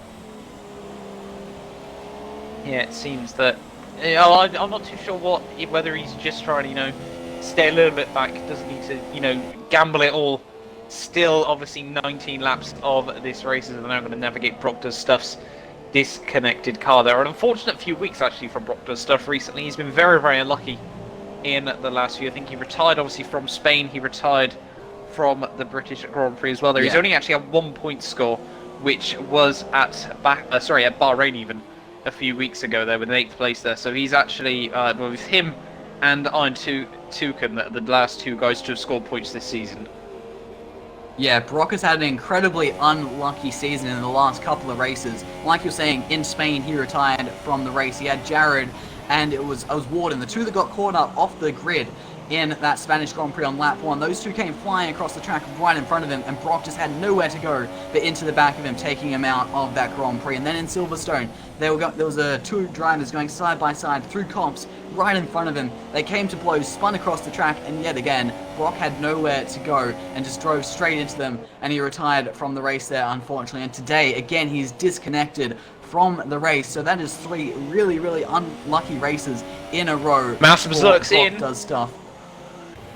Yeah, it seems that I'm not too sure whether he's just trying to, stay a little bit back, doesn't need to, gamble it all. Still, obviously, 19 laps of this race, and they're now going to navigate Proctor's Stuff's disconnected car. There are an unfortunate few weeks, actually, from Proctor's Stuff recently. He's been very, very unlucky in the last few. I think he retired, obviously, from Spain. He retired from the British Grand Prix as well. There, he's only actually had 1 point score, which was at Bahrain even a few weeks ago there with an 8th place there. So he's actually, with him and Iron Toucan, the last two guys to have scored points this season. Yeah, Brock has had an incredibly unlucky season in the last couple of races. Like you're saying, in Spain he retired from the race. He had Jared and it was Warden, the two that got caught up off the grid in that Spanish Grand Prix on lap 1. Those two came flying across the track right in front of him, and Brock just had nowhere to go but into the back of him, taking him out of that Grand Prix. And then in Silverstone, there was two drivers going side by side through comps right in front of him. They came to blows, spun across the track, and yet again, Brock had nowhere to go and just drove straight into them, and he retired from the race there, unfortunately. And today, again, he's disconnected from the race. So that is 3 really, really unlucky races in a row. Master Berserk's in. Does stuff.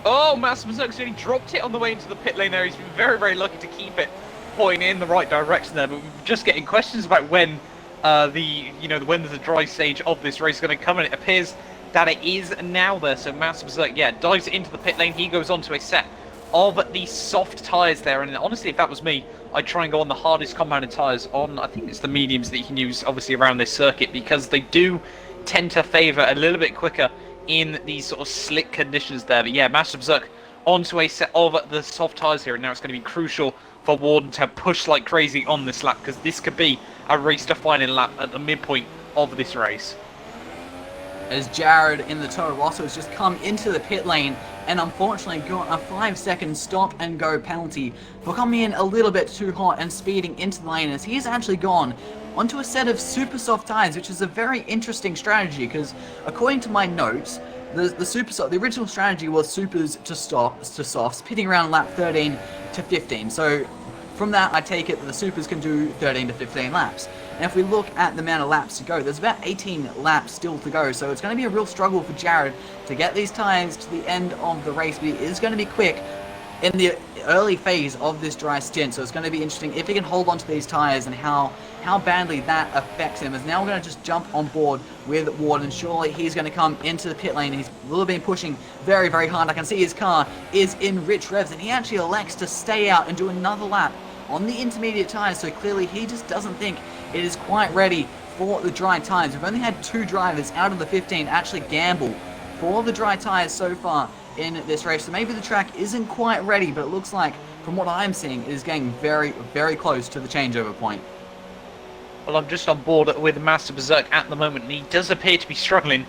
Oh, Master Berserk's really dropped it on the way into the pit lane there. He's been very, very lucky to keep it pointing in the right direction there. But we're just getting questions about when when there's a dry stage of this race is going to come, and it appears that it is now there. So Master Berserk, dives into the pit lane. He goes on to a set of the soft tyres there, and honestly, if that was me, I'd try and go on the hardest compounded tyres on, I think it's the mediums that you can use, obviously, around this circuit, because they do tend to favour a little bit quicker in these sort of slick conditions there. But yeah, Master Berserk onto a set of the soft tyres here, and now it's going to be crucial for Warden to push like crazy on this lap, because this could be a race-defining lap at the midpoint of this race. As Jared in the Toro Rosso has just come into the pit lane and unfortunately got a 5-second stop and go penalty for coming in a little bit too hot and speeding into the lane, as he's actually gone onto a set of super soft tyres, which is a very interesting strategy, because according to my notes, the original strategy was supers to softs, pitting around lap 13 to 15. So from that, I take it that the supers can do 13 to 15 laps. And if we look at the amount of laps to go, there's about 18 laps still to go. So it's going to be a real struggle for Jared to get these tyres to the end of the race. But he is going to be quick in the early phase of this dry stint. So it's going to be interesting if he can hold on to these tyres and how badly that affects him. As now we're going to just jump on board with Warden. Surely he's going to come into the pit lane. He's really been pushing very, very hard. I can see his car is in rich revs, and he actually elects to stay out and do another lap on the intermediate tyres. So clearly he just doesn't think it is quite ready for the dry tyres. We've only had 2 drivers out of the 15 actually gamble for the dry tyres so far in this race. So maybe the track isn't quite ready, but it looks like, from what I'm seeing, it is getting very, very close to the changeover point. Well, I'm just on board with Master Berserk at the moment, and he does appear to be struggling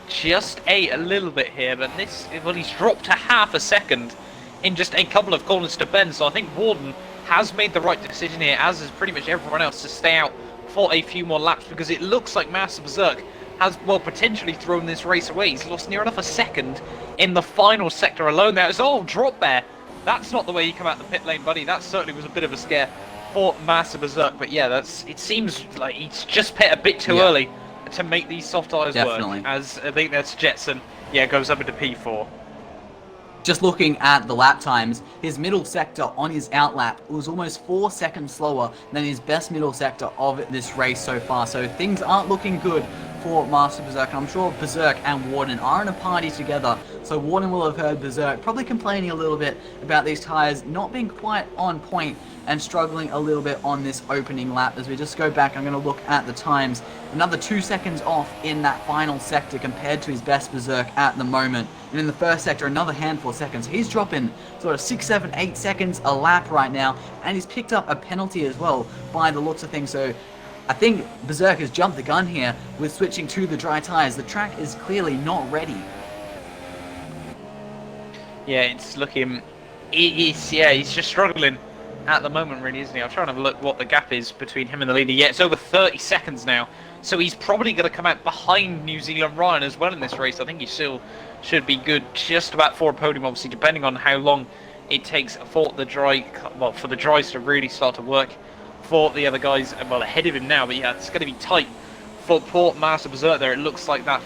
just a little bit here, but he's dropped to half a second in just a couple of corners to Ben. So I think Warden has made the right decision here, as is pretty much everyone else, to stay out for a few more laps, because it looks like Master Berserk has, well, potentially thrown this race away. He's lost near enough a second in the final sector alone there. It's all drop there. That's not the way you come out the pit lane, buddy. That certainly was a bit of a scare for Master Berserk. But yeah, it seems like he's just pit a bit too early to make these soft tyres work. As I think that's Jetson, goes up into P4. Just looking at the lap times, his middle sector on his outlap was almost 4 seconds slower than his best middle sector of this race so far. So things aren't looking good for Master Berserk, and I'm sure Berserk and Warden are in a party together, so Warden will have heard Berserk probably complaining a little bit about these tyres not being quite on point and struggling a little bit on this opening lap. As we just go back, I'm going to look at the times. Another 2 seconds off in that final sector compared to his best Berserk at the moment. And in the first sector, another handful of seconds. He's dropping sort of 6, 7, 8 seconds a lap right now, and he's picked up a penalty as well by the looks of things. So I think Berserk has jumped the gun here with switching to the dry tyres. The track is clearly not ready. Yeah, it's looking... he's just struggling at the moment, really, isn't he? I'm trying to look what the gap is between him and the leader. Yeah, it's over 30 seconds now. So he's probably going to come out behind New Zealand Ryan as well in this race. I think he still should be good just about for a podium, obviously, depending on how long it takes for the dries to really start to work for the other guys, well, ahead of him now. But yeah, it's going to be tight for poor Master Berserk there. It looks like that,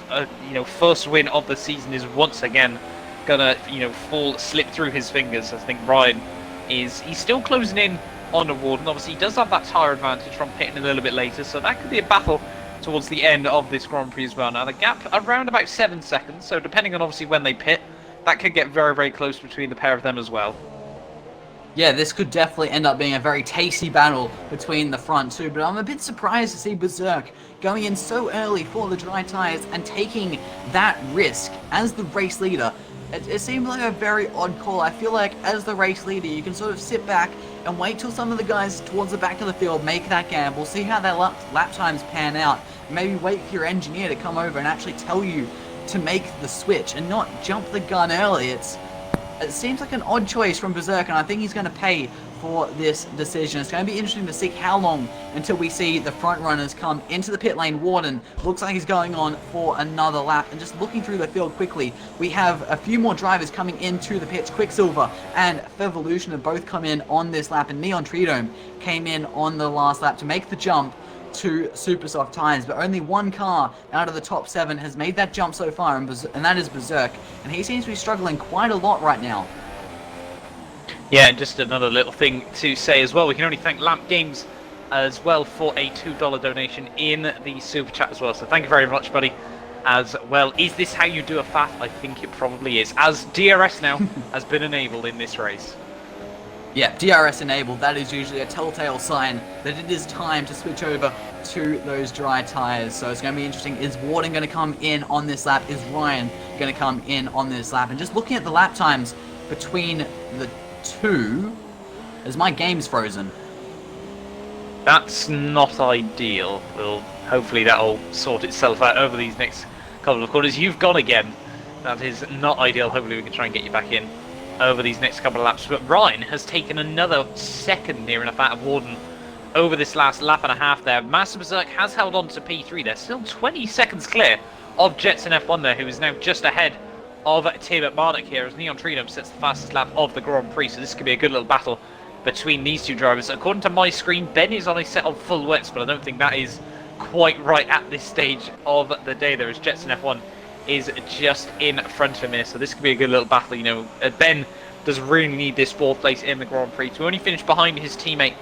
first win of the season is once again going to, slip through his fingers. I think Ryan he's still closing in on the Warden. Obviously, he does have that tyre advantage from pitting a little bit later, so that could be a battle towards the end of this Grand Prix as well. Now, the gap around about 7 seconds, so depending on obviously when they pit, that could get very, very close between the pair of them as well. Yeah, this could definitely end up being a very tasty battle between the front two, but I'm a bit surprised to see Berserk going in so early for the dry tyres and taking that risk as the race leader. It seemed like a very odd call. I feel like as the race leader, you can sort of sit back and wait till some of the guys towards the back of the field make that gamble, see how their lap times pan out, maybe wait for your engineer to come over and actually tell you to make the switch and not jump the gun early. It seems like an odd choice from Berserk, and I think he's going to pay for this decision. It's going to be interesting to see how long until we see the front runners come into the pit lane. Warden looks like he's going on for another lap, and just looking through the field quickly, we have a few more drivers coming into the pits. Quicksilver and Fevolution have both come in on this lap, and Neon Tridome came in on the last lap to make the jump to super soft tyres, but only one car out of the top 7 has made that jump so far, and that is Berserk, and he seems to be struggling quite a lot right now. Yeah, just another little thing to say as well, we can only thank Lamp Games as well for a $2 donation in the super chat as well, so thank you very much, buddy, as well. Is this how you do a FAF? I think it probably is, as DRS now has been enabled in this race. Yeah, DRS enabled, that is usually a telltale sign that it is time to switch over to those dry tyres. So it's going to be interesting. Is Warden going to come in on this lap? Is Ryan going to come in on this lap? And just looking at the lap times between the two, as my game's frozen. That's not ideal. Well, hopefully that'll sort itself out over these next couple of quarters. You've gone again. That is not ideal. Hopefully we can try and get you back in over these next couple of laps, but Ryan has taken another second near enough out of Warden over this last lap and a half there. Master Berserk has held on to P3 there, still 20 seconds clear of Jetson F1 there, who is now just ahead of Tim Barnick here, as Neon Tridome sets the fastest lap of the Grand Prix, so this could be a good little battle between these two drivers. According to my screen, Ben is on a set of full wets, but I don't think that is quite right at this stage of the day there, as Jetson F1 is just in front of him here, so this could be a good little battle. Ben does really need this 4th place in the Grand Prix to only finish behind his teammate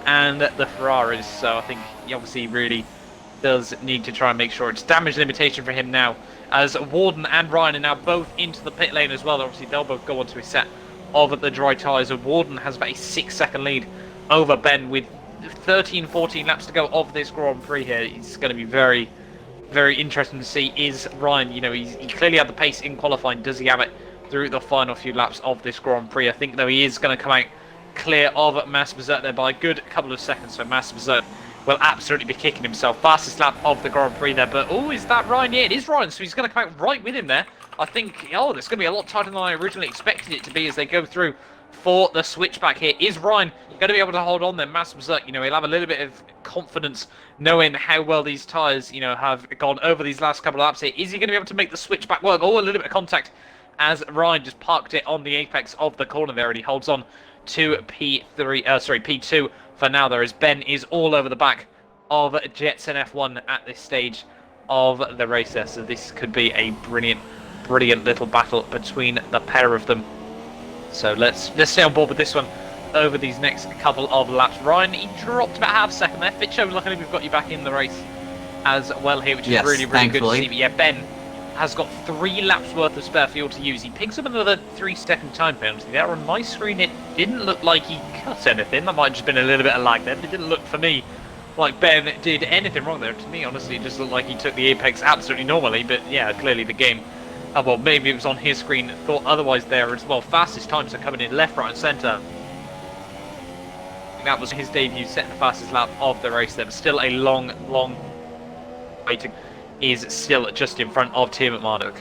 and the Ferraris, so I think he obviously really does need to try and make sure it's damage limitation for him now, as Warden and Ryan are now both into the pit lane as well. Obviously they'll both go onto a set of the dry tyres, and Warden has about a 6-second lead over Ben with 13-14 laps to go of this Grand Prix here. It's going to be very, very interesting to see. Is Ryan, he clearly had the pace in qualifying. Does he have it through the final few laps of this Grand Prix? I think, though, he is going to come out clear of Master Berserk there by a good couple of seconds. So Master Berserk will absolutely be kicking himself. Fastest lap of the Grand Prix there, but oh, is that Ryan? Yeah, it is Ryan, so he's going to come out right with him there. I think, oh, it's going to be a lot tighter than I originally expected it to be as they go through for the switchback here. Is Ryan going to be able to hold on then? Massive Berserk, you know, he'll have a little bit of confidence knowing how well these tyres, you know, have gone over these last couple of laps here. Is he going to be able to make the switchback work? Oh, a little bit of contact as Ryan just parked it on the apex of the corner there, and he holds on to P2 for now there, as Ben is all over the back of Jetson F1 at this stage of the race there. So this could be a brilliant little battle between the pair of them. So let's stay on board with this one over these next couple of laps. Ryan, he dropped about half a second there. Fitcho, luckily we've got you back in the race as well here, which is really good to see. But yeah, Ben has got 3 laps worth of spare fuel to use. He picks up another 3-second time penalty there. On my screen it didn't look like he cut anything. That might have just been a little bit of lag there, but it didn't look for me like Ben did anything wrong there. To me, honestly, it just looked like he took the apex absolutely normally. But yeah, clearly the game, well, maybe it was on his screen, thought otherwise there as well. Fastest times are coming in left, right and centre. That was his debut, setting the fastest lap of the race there, but still a long waiting. Is still just in front of Tim Marduk.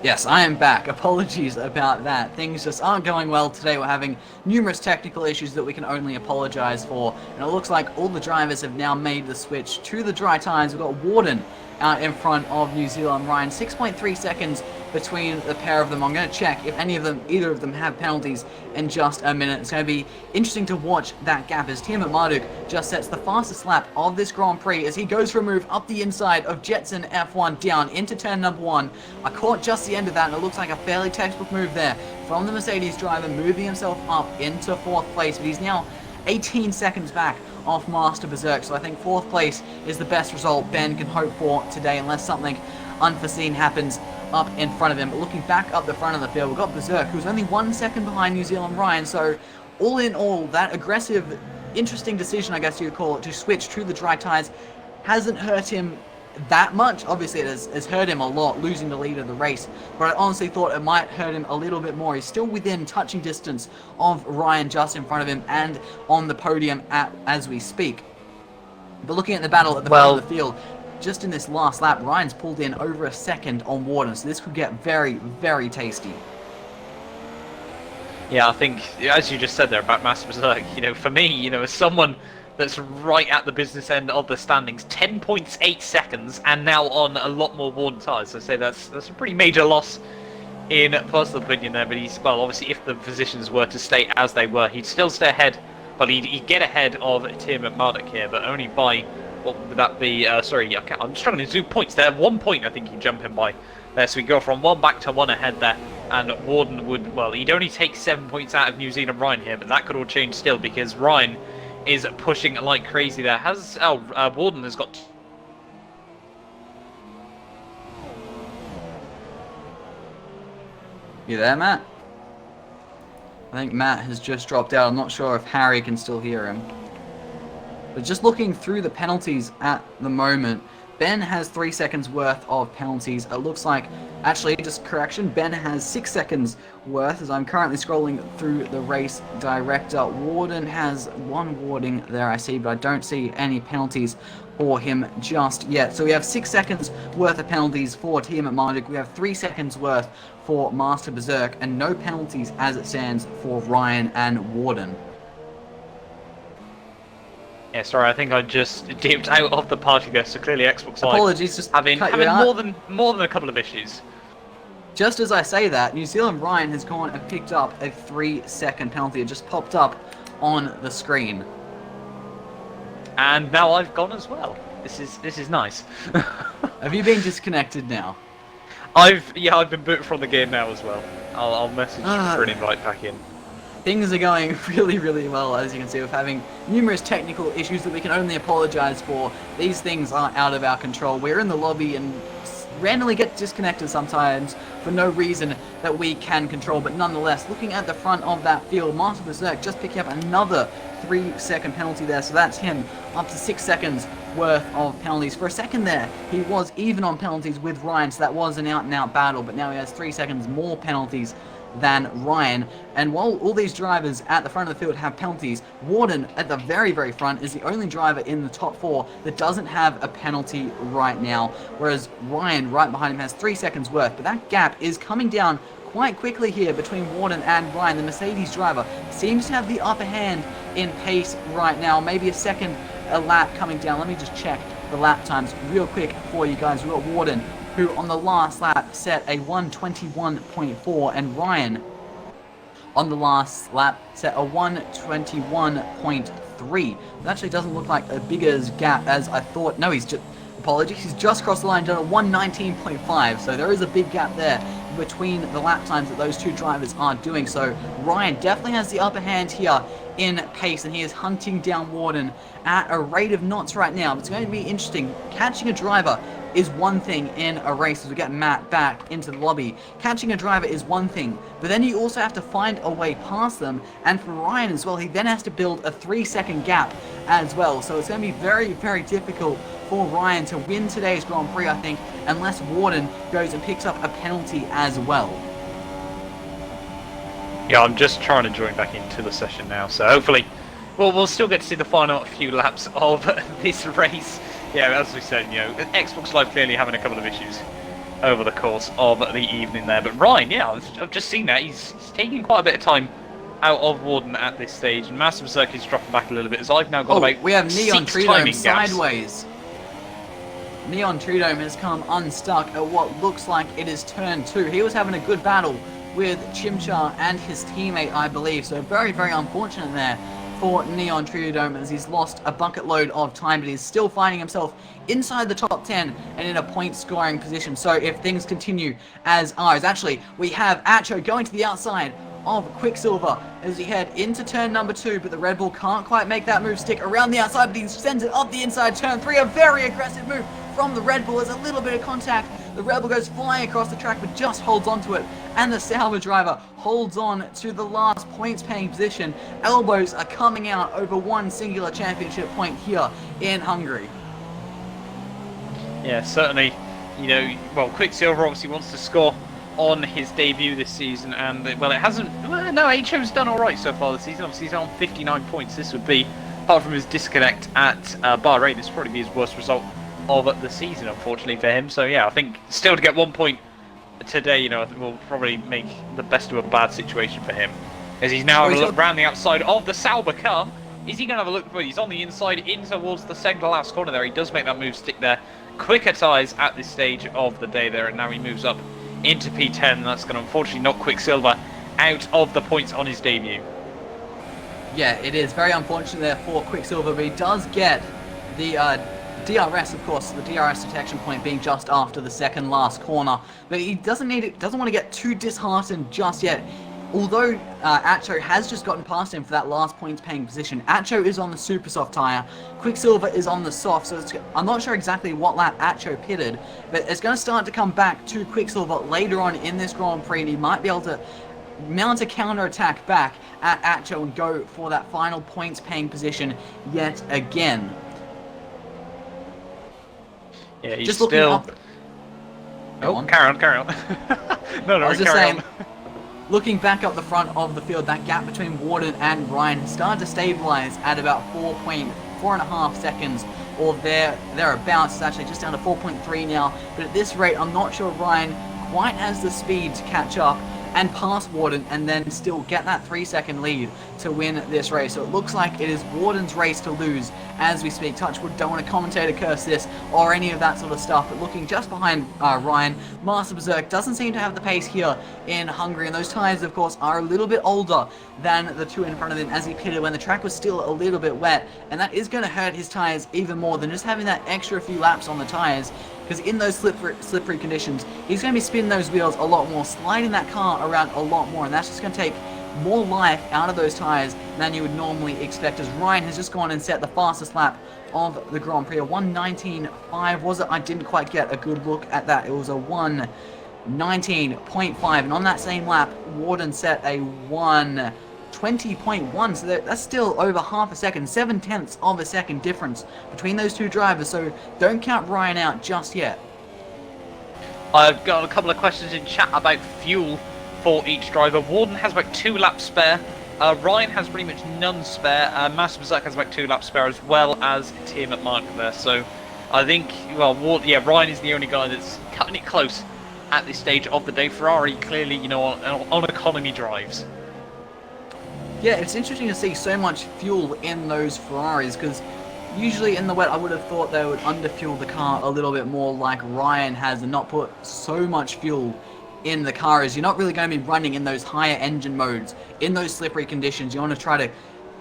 Yes, I am back. Apologies about that. Things just aren't going well today. We're having numerous technical issues that we can only apologise for. And it looks like all the drivers have now made the switch to the dry tyres. We've got Warden out in front of New Zealand Ryan. 6.3 seconds between the pair of them. I'm going to check if either of them have penalties in just a minute. It's going to be interesting to watch that gap as Tim Marduk just sets the fastest lap of this Grand Prix as he goes for a move up the inside of Jetson F1 down into turn number 1. I caught just the end of that and it looks like a fairly textbook move there from the Mercedes driver, moving himself up into 4th place, but he's now 18 seconds back off Master Berserk, so I think 4th place is the best result Ben can hope for today unless something unforeseen happens up in front of him. But looking back up the front of the field, we've got Berserk, who's only 1 second behind New Zealand Ryan, so all in all, that aggressive, interesting decision, I guess you could call it, to switch to the dry tyres hasn't hurt him that much. Obviously it has hurt him a lot, losing the lead of the race, but I honestly thought it might hurt him a little bit more. He's still within touching distance of Ryan just in front of him and on the podium as we speak. But looking at the battle at the front of the field, just in this last lap, Ryan's pulled in over a second on Warden, so this could get very tasty. Yeah, I think, as you just said there about Master Berserk, you know, for me, you know, as someone that's right at the business end of the standings, 10.8 seconds, and now on a lot more Warden tyres. So I say that's a pretty major loss in personal opinion there, but he's, well, obviously if the positions were to stay as they were, he'd still stay ahead, but he'd get ahead of Tim Marduk here, but only by, what would that be, sorry, okay, I'm struggling to do points there, 1 point I think you jump in by there, so we go from 1 back to 1 ahead there, and Warden would, well, he'd only take 7 points out of New Zealand Ryan here, but that could all change still, because Ryan is pushing like crazy there. Warden has got... You there, Matt? I think Matt has just dropped out. I'm not sure if Harry can still hear him. But just looking through the penalties at the moment, Ben has 3 seconds worth of penalties. It looks like, actually, just correction, Ben has 6 seconds worth as I'm currently scrolling through the race director. Warden has 1 warding there, I see, but I don't see any penalties for him just yet. So we have 6 seconds worth of penalties for Team at Marduk. We have 3 seconds worth for Master Berserk, and no penalties as it stands for Ryan and Warden. Yeah, sorry, I think I just dipped out of the party there, so clearly Xbox Live apologies, just having more than a couple of issues. Just as I say that, New Zealand Ryan has gone and picked up a 3-second penalty. It just popped up on the screen. And now I've gone as well. This is nice. Have you been disconnected now? I've been booted from the game now as well. I'll message you for an invite back in. Things are going really well, as you can see. We're having numerous technical issues that we can only apologise for. These things are out of our control. We're in the lobby and randomly get disconnected sometimes for no reason that we can control. But nonetheless, looking at the front of that field, Master Berserk just picking up another 3-second penalty there. So that's him up to 6 seconds worth of penalties. For a second there, he was even on penalties with Ryan, so that was an out-and-out battle. But now he has 3 seconds more penalties than Ryan. And while all these drivers at the front of the field have penalties, Warden at the very, very front is the only driver in the top 4 that doesn't have a penalty right now, whereas Ryan right behind him has 3 seconds worth. But that gap is coming down quite quickly here between Warden and Ryan. The Mercedes driver seems to have the upper hand in pace right now. Maybe a lap coming down. Let me just check the lap times real quick for you guys. We've got Warden, who on the last lap set a 1:21.4, and Ryan on the last lap set a 1:21.3. It actually doesn't look like a bigger gap as I thought. No, he's just crossed the line, done a 1:19.5, so there is a big gap there between the lap times that those two drivers are doing. So Ryan definitely has the upper hand here in pace, and he is hunting down Warden at a rate of knots right now. It's going to be interesting. Catching a driver is one thing in a race, as we get Matt back into the lobby. Catching a driver is one thing, but then you also have to find a way past them, and for Ryan as well, he then has to build a 3-second gap as well. So it's going to be very, very difficult for Ryan to win today's Grand Prix, I think, unless Warden goes and picks up a penalty as well. Yeah, I'm just trying to join back into the session now, so hopefully we'll still get to see the final few laps of this race. Yeah, as we said, you know, Xbox Live clearly having a couple of issues over the course of the evening there. But Ryan, yeah, I've just seen that. He's taking quite a bit of time out of Warden at this stage, and Master Berserk is dropping back a little bit, as I've now got about we have Neon 6 Tridome timing gaps. sideways. Neon Tridome has come unstuck at what looks like it is turn 2. He was having a good battle with Chimchar and his teammate, I believe, so very, very unfortunate there for Neon Tridome, as he's lost a bucket load of time, but he's still finding himself inside the top 10 and in a point scoring position. So if things continue as ours, actually we have Acho going to the outside of Quicksilver as he head into turn number 2, but the Red Bull can't quite make that move stick around the outside, but he sends it off the inside. Turn 3, a very aggressive move from the Red Bull. There's a little bit of contact. The Red Bull goes flying across the track, but just holds onto it, and the Sauber driver holds on to the last points paying position. Elbows are coming out over one singular championship point here in Hungary. Yeah, certainly, you know, well, Quicksilver obviously wants to score on his debut this season, and, well, it hasn't, well, no, HO's done alright so far this season. Obviously he's on 59 points. This would be, apart from his disconnect at Bahrain, this would probably be his worst result of the season, unfortunately for him. So yeah, I think still to get 1 point today, you know, I think will probably make the best of a bad situation for him, as he's now having a look around the outside of the Sauber car. Is he going to have a look? He's on the inside in towards the second to last corner there. He does make that move stick there. Quicker tyres at this stage of the day there, and now he moves up into P10. That's going to unfortunately knock Quicksilver out of the points on his debut. Yeah, it is very unfortunate there for Quicksilver, but he does get the DRS, of course, the DRS detection point being just after the second last corner. But he doesn't want to get too disheartened just yet. Although Acho has just gotten past him for that last points paying position, Acho is on the super soft tyre, Quicksilver is on the soft, so I'm not sure exactly what lap Acho pitted, but it's going to start to come back to Quicksilver later on in this Grand Prix, and he might be able to mount a counter-attack back at Acho and go for that final points paying position yet again. Yeah, he's just still... looking up... Oh, carry on. No, I was just carry saying, on. looking back up the front of the field, that gap between Warden and Ryan has started to stabilize at about 4.5 seconds, or thereabouts. It's actually just down to 4.3 now, but at this rate, I'm not sure Ryan quite has the speed to catch up and pass Warden and then still get that 3-second lead to win this race. So it looks like it is Warden's race to lose as we speak. Touchwood, don't want to commentator curse this or any of that sort of stuff, but looking just behind Ryan, Master Berserk doesn't seem to have the pace here in Hungary, and those tyres, of course, are a little bit older than the two in front of him as he pitted when the track was still a little bit wet, and that is going to hurt his tyres even more than just having that extra few laps on the tyres, because in those slippery conditions, he's going to be spinning those wheels a lot more, sliding that car around a lot more, and that's just going to take more life out of those tyres than you would normally expect, as Ryan has just gone and set the fastest lap of the Grand Prix. A 1:19.5, was it? I didn't quite get a good look at that. It was a 1:19.5, and on that same lap, Warden set a 1:20.1, so that's still over half a second, 0.7 of a second difference between those two drivers, so don't count Ryan out just yet. I've got a couple of questions in chat about fuel for each driver. Warden has about 2 laps spare. Ryan has pretty much none spare. Master Berserk has about 2 laps spare, as well as Tim at Mark there. So I think, well, Ryan is the only guy that's cutting it close at this stage of the day. Ferrari clearly, you know, on economy drives. Yeah, it's interesting to see so much fuel in those Ferraris, because usually in the wet I would have thought they would underfuel the car a little bit more like Ryan has and not put so much fuel in the car, as you're not really going to be running in those higher engine modes, in those slippery conditions. You want to try to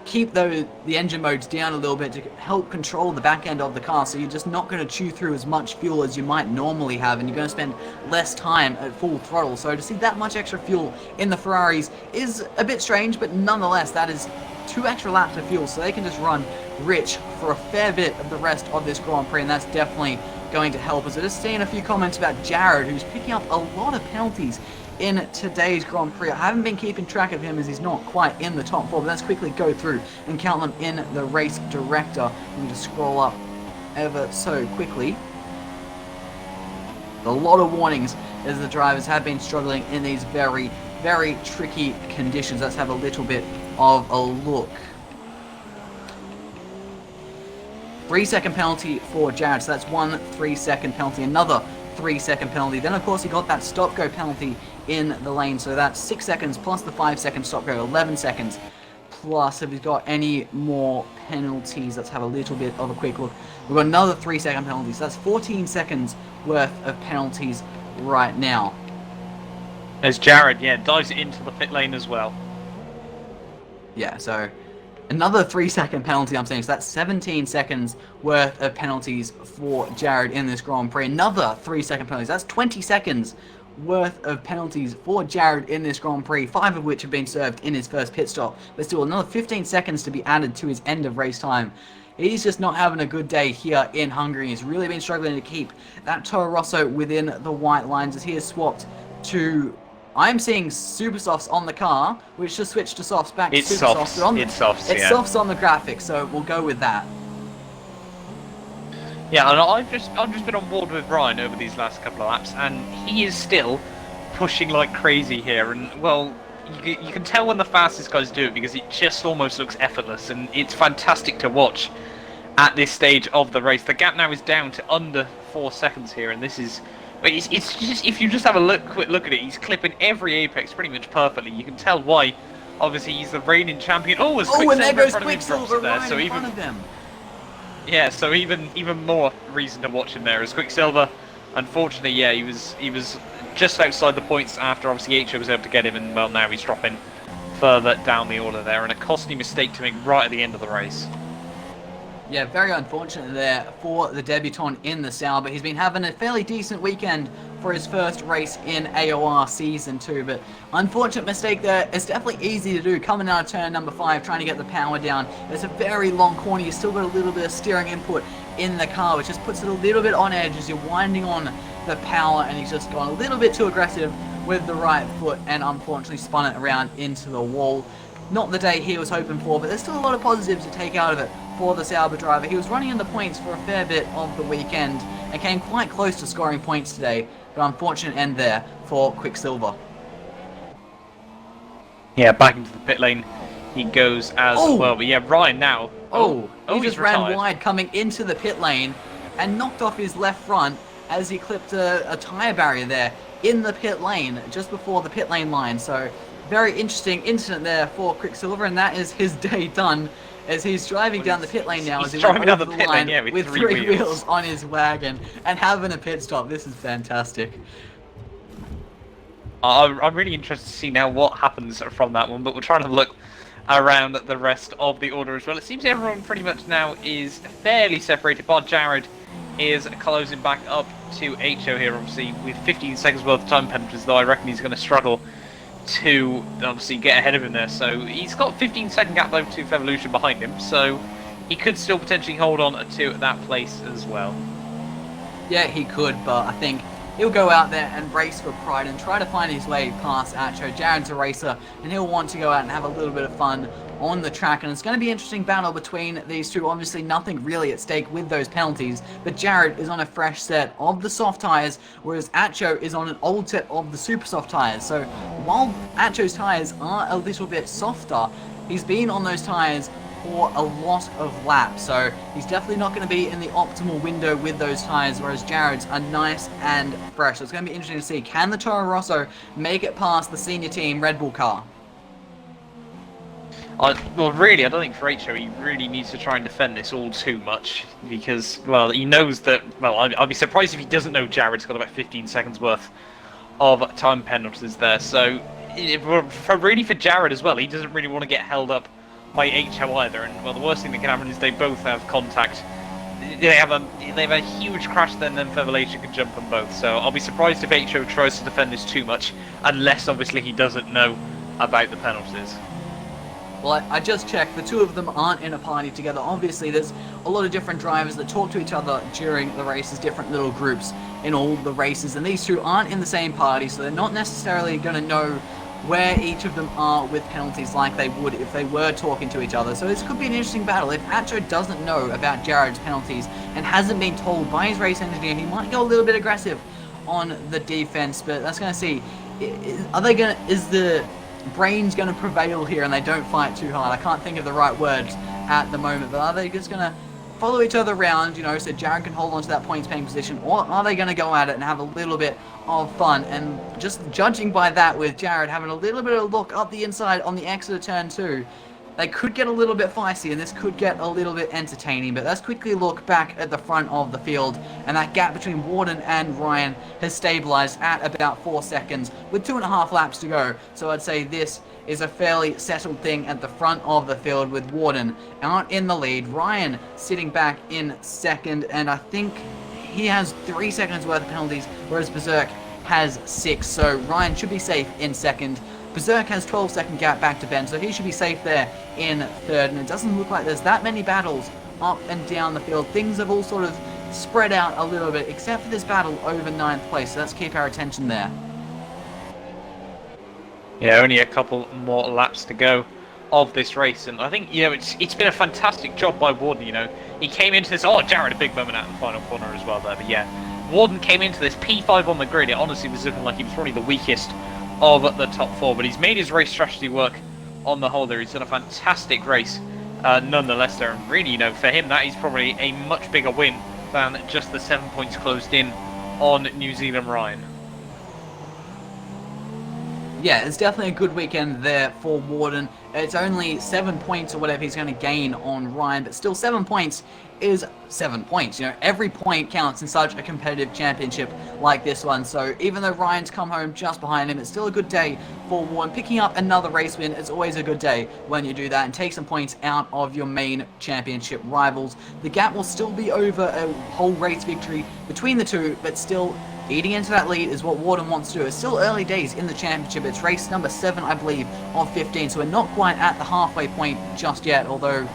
keep the engine modes down a little bit to help control the back end of the car, so you're just not going to chew through as much fuel as you might normally have, and you're going to spend less time at full throttle. So to see that much extra fuel in the Ferraris is a bit strange, but nonetheless that is 2 extra laps of fuel, so they can just run rich for a fair bit of the rest of this Grand Prix, and that's definitely going to help us. I just seen a few comments about Jared, who's picking up a lot of penalties in today's Grand Prix. I haven't been keeping track of him as he's not quite in the top 4, but let's quickly go through and count them in the race director. Let me just scroll up ever so quickly. A lot of warnings as the drivers have been struggling in these very, very tricky conditions. Let's have a little bit of a look. 3-second penalty for Jared, so that's 1 3-second penalty, another 3-second penalty. Then of course he got that stop-go penalty in the lane, so that's 6 seconds plus the 5-second stop-go, 11 seconds. Plus, if he's got any more penalties, let's have a little bit of a quick look. We've got another 3-second penalty, so that's 14 seconds worth of penalties right now. As Jared, dives into the pit lane as well. Yeah, so another 3-second penalty, I'm saying, so that's 17 seconds worth of penalties for Jared in this Grand Prix. Another 3-second penalties, that's 20 seconds worth of penalties for Jared in this Grand Prix, 5 of which have been served in his first pit stop, but still another 15 seconds to be added to his end of race time. He's just not having a good day here in Hungary. He's really been struggling to keep that Toro Rosso within the white lines, as he has swapped to, I'm seeing super softs on the car, which just switched to softs back to super softs. It's softs on the graphics, so we'll go with that. Yeah, and I've just been on board with Ryan over these last couple of laps, and he is still pushing like crazy here. And well, you can tell when the fastest guys do it, because it just almost looks effortless, and it's fantastic to watch at this stage of the race. The gap now is down to under 4 seconds here, and this is. It's just, if you just have a quick look at it, he's clipping every apex pretty much perfectly. You can tell why. Obviously, he's the reigning champion. Oh, and there goes Quicksilver right in front of him. Yeah, so even more reason to watch him there as Quicksilver. Unfortunately, yeah, he was just outside the points after obviously HO was able to get him, and well, now he's dropping further down the order there, and a costly mistake to make right at the end of the race. Yeah, very unfortunate there for the debutant in the Sauber. He's been having a fairly decent weekend for his first race in AOR Season 2, but unfortunate mistake there. It's definitely easy to do coming out of turn number 5, trying to get the power down. It's a very long corner. You've still got a little bit of steering input in the car, which just puts it a little bit on edge as you're winding on the power, and he's just gone a little bit too aggressive with the right foot and unfortunately spun it around into the wall. Not the day he was hoping for, but there's still a lot of positives to take out of it for the Sauber driver. He was running in the points for a fair bit of the weekend and came quite close to scoring points today, but unfortunate end there for Quicksilver. Yeah, back into the pit lane he goes as well, but yeah, Ryan now. He just ran wide coming into the pit lane and knocked off his left front as he clipped a tyre barrier there in the pit lane just before the pit lane line. So very interesting incident there for Quicksilver, and that is his day done, as he's driving down the pit lane now, as he went over the line with three wheels on his wagon and having a pit stop. This is fantastic. I'm really interested to see now what happens from that one, but we're trying to look around the rest of the order as well. It seems everyone pretty much now is fairly separated, but Jared is closing back up to HO here, obviously, with 15 seconds worth of time penalties, though I reckon he's going to struggle to obviously get ahead of him there. So he's got 15-second gap over to Fevolution behind him, so he could still potentially hold on to that place as well. Yeah, he could, but I think he'll go out there and race for pride and try to find his way past Acho. Jared's a racer, and he'll want to go out and have a little bit of fun on the track, and it's going to be an interesting battle between these two. Obviously nothing really at stake with those penalties, but Jared is on a fresh set of the soft tyres, whereas Acho is on an old set of the super soft tyres. So while Acho's tyres are a little bit softer, he's been on those tyres for a lot of laps, so he's definitely not going to be in the optimal window with those tyres, whereas Jared's are nice and fresh. So it's going to be interesting to see, can the Toro Rosso make it past the senior team Red Bull car? Well, really, I don't think for Fitcho he really needs to try and defend this all too much, because, well, he knows that, well, I'd be surprised if he doesn't know Jared's got about 15 seconds worth of time penalties there. So, really for Jared as well, he doesn't really want to get held up by HO either, and, well, the worst thing that can happen is they both have contact. They have a huge crash, then Fevellation can jump on both. So I'll be surprised if HO tries to defend this too much, unless obviously he doesn't know about the penalties. Well, I just checked, the two of them aren't in a party together. Obviously, there's a lot of different drivers that talk to each other during the races, different little groups in all the races, and these two aren't in the same party, so they're not necessarily going to know where each of them are with penalties like they would if they were talking to each other. So this could be an interesting battle. If Acho doesn't know about Jared's penalties and hasn't been told by his race engineer, he might go a little bit aggressive on the defense, but that's going to see. Is the brains going to prevail here and they don't fight too hard? I can't think of the right words at the moment, but are they just going to follow each other around, you know, so Jared can hold on to that points paying position, or are they going to go at it and have a little bit of fun? And just judging by that, with Jared having a little bit of look up the inside on the exit of turn 2, they could get a little bit feisty and this could get a little bit entertaining. But let's quickly look back at the front of the field, and that gap between Warden and Ryan has stabilized at about 4 seconds with 2.5 laps to go. So I'd say this is a fairly settled thing at the front of the field, with Warden out in the lead, Ryan sitting back in second, and I think he has 3 seconds worth of penalties, whereas Berserk has 6. So Ryan should be safe in second. Berserk has 12-second gap back to Ben, so he should be safe there in third. And it doesn't look like there's that many battles up and down the field. Things have all sort of spread out a little bit, except for this battle over 9th place. So let's keep our attention there. Yeah, only a couple more laps to go of this race, and I think, you know, it's been a fantastic job by Warden. You know, he came into this. Oh, Jared, a big moment out in the final corner as well there. But yeah, Warden came into this P5 on the grid. It honestly was looking like he was probably the weakest of the top 4, but he's made his race strategy work on the whole there. He's done a fantastic race nonetheless there, and really, you know, for him that is probably a much bigger win than just the 7 points closed in on New Zealand Ryan. Yeah, it's definitely a good weekend there for Warden. It's only 7 points or whatever he's going to gain on Ryan, but still 7 points is 7 points. You know, every point counts in such a competitive championship like this one. So even though Ryan's come home just behind him, it's still a good day for Warden. Picking up another race win is always a good day when you do that and take some points out of your main championship rivals. The gap will still be over a whole race victory between the two, but still eating into that lead is what Warden wants to do. It's still early days in the championship. It's race number 7, I believe, of 15, so we're not quite at the halfway point just yet, although,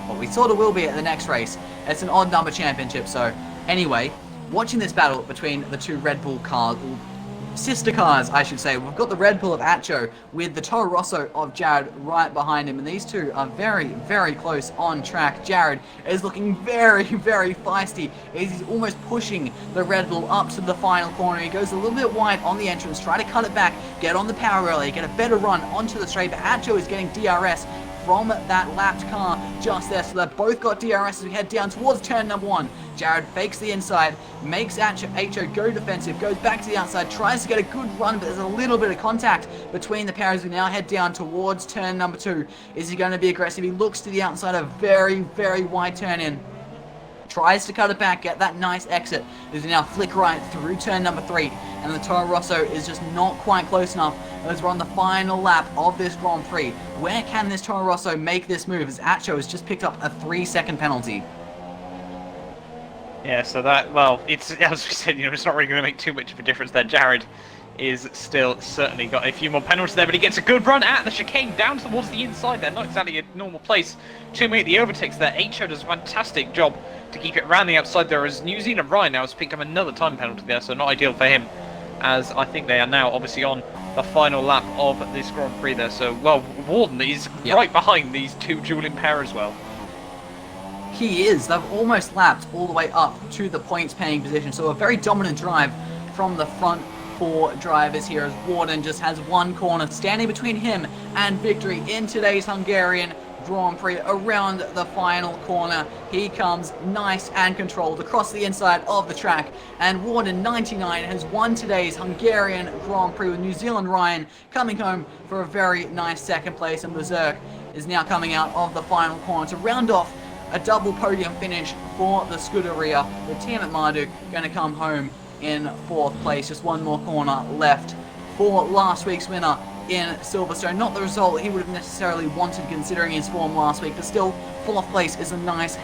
well, we sort of will be at the next race. It's an odd number championship, so anyway, watching this battle between the two Red Bull cars, sister cars, I should say. We've got the Red Bull of Acho with the Toro Rosso of Jared right behind him, and these two are very, very close on track. Jared is looking very, very feisty. He's almost pushing the Red Bull up to the final corner. He goes a little bit wide on the entrance, try to cut it back, get on the power relay, get a better run onto the straight, but Acho is getting DRS from that lapped car just there, so they've both got DRS as we head down towards turn number 1. Jared fakes the inside, makes Acho go defensive, goes back to the outside, tries to get a good run, but there's a little bit of contact between the pair as we now head down towards turn number 2. Is he going to be aggressive? He looks to the outside, a very, very wide turn in. Tries to cut it back, get that nice exit. As we now flick right through turn number 3, and the Toro Rosso is just not quite close enough as we're on the final lap of this Grand Prix. Where can this Toro Rosso make this move, as Acho has just picked up a 3-second penalty? Yeah, so that, well, it's, as we said, you know, it's not really going to make too much of a difference there. Jared is still certainly got a few more penalties there, but he gets a good run at the chicane down towards the inside there. Not exactly a normal place to make the overtakes there. Acho does a fantastic job to keep it around the outside there, as New Zealand Ryan now has picked up another time penalty there, so not ideal for him, as I think they are now obviously on the final lap of this Grand Prix there. So, well, Warden is right behind these two dueling pair as well. He is. They've almost lapped all the way up to the points-paying position. So a very dominant drive from the front four drivers here as Warden just has one corner standing between him and victory in today's Hungarian Grand Prix. Around the final corner, he comes nice and controlled across the inside of the track, and Warden 99 has won today's Hungarian Grand Prix with New Zealand Ryan coming home for a very nice second place, and Berserk is now coming out of the final corner to round off a double podium finish for the Scuderia, with team at Marduk going to come home in fourth place. Just one more corner left for last week's winner in Silverstone. Not the result he would have necessarily wanted considering his form last week, but still fourth place is a nice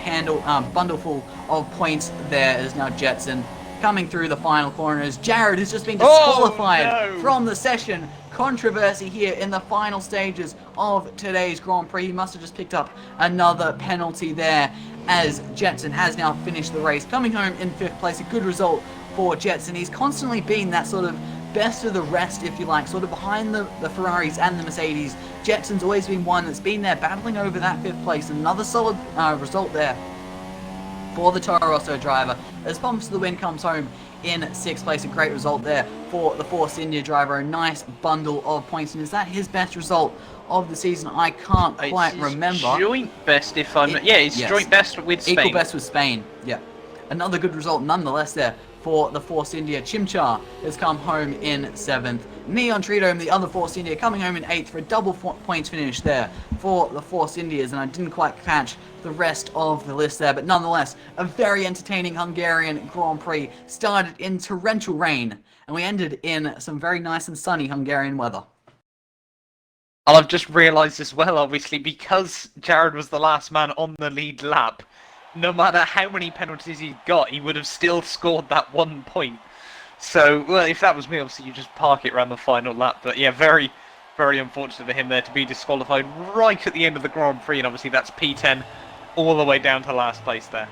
bundleful of points there. As now Jetson coming through the final corner as Jared has just been disqualified from the session. Controversy here in the final stages of today's Grand Prix. He must have just picked up another penalty there, as Jetson has now finished the race, coming home in fifth place. A good result for Jetson. He's constantly been that sort of best of the rest, if you like, sort of behind the Ferraris and the Mercedes. Jetson's always been one that's been there battling over that fifth place. Another solid result there for the Toro Rosso driver, as Pumps to the Win comes home in sixth place. A great result there for the Force India driver. A nice bundle of points. And is that his best result of the season? I can't quite remember. Joint best, if I'm... it's joint best with Spain. Equal best with Spain, yeah. Another good result nonetheless there for the Force India. Chimchar has come home in seventh. Neon Tridome, the other Force India, coming home in eighth for a double points finish there for the Force Indias. And I didn't quite catch the rest of the list there, but nonetheless, a very entertaining Hungarian Grand Prix. Started in torrential rain, and we ended in some very nice and sunny Hungarian weather. And I've just realised as well, obviously, because Jared was the last man on the lead lap, no matter how many penalties he got, he would have still scored that 1 point. So, well, if that was me, obviously you just park it around the final lap. But yeah, very, very unfortunate for him there to be disqualified right at the end of the Grand Prix. And obviously that's P10 all the way down to last place there.